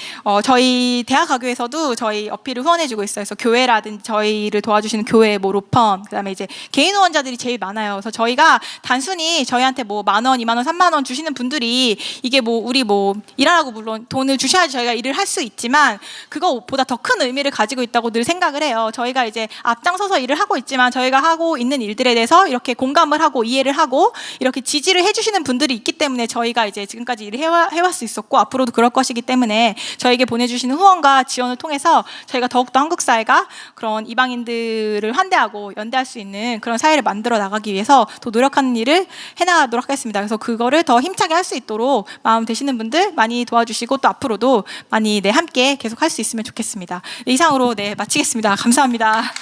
[SPEAKER 1] 저희 대학가교에서도 저희 어필을 후원해주고 있어요. 그래서 교회라든지 저희를 도와주시는 교회, 뭐 로펌, 그다음에 이제 개인 후원자들이 제일 많아요. 그래서 저희가 단순히 저희한테 뭐 10,000원, 20,000원, 30,000원 주시는 분들이 이게 뭐 우리 뭐 일하라고 물론 돈을 주셔야지 저희가 일을 할 수 있지만 그거보다 더 큰 의미를 가지고 있다고 늘 생각을 해요. 저희가 이제 앞장서서 일을 하고 있지만 저희가 하고 있는 일들에 대해서 이렇게 공감을 하고 이해를 하고 이렇게 지지를 해주시는 분들이 있기 때문에 저희가 이제 지금까지 일을 해왔 수 있었고 앞으로도 그럴 것이기 때문에 저에게 보내주시는 후원과 지원을 통해서 저희가 더욱더 한국 사회가 그런 이방인들을 환대하고 연대할 수 있는 그런 사회를 만들어 나가기 위해서 더 노력하는 일을 해나가도록 하겠습니다. 그래서 그거를 더 힘차게 할 수 있도록 마음 되시는 분들 많이 도와주시고 또 앞으로도 많이 함께 계속 할 수 있으면 좋겠습니다. 이상으로 마치겠습니다. 감사합니다.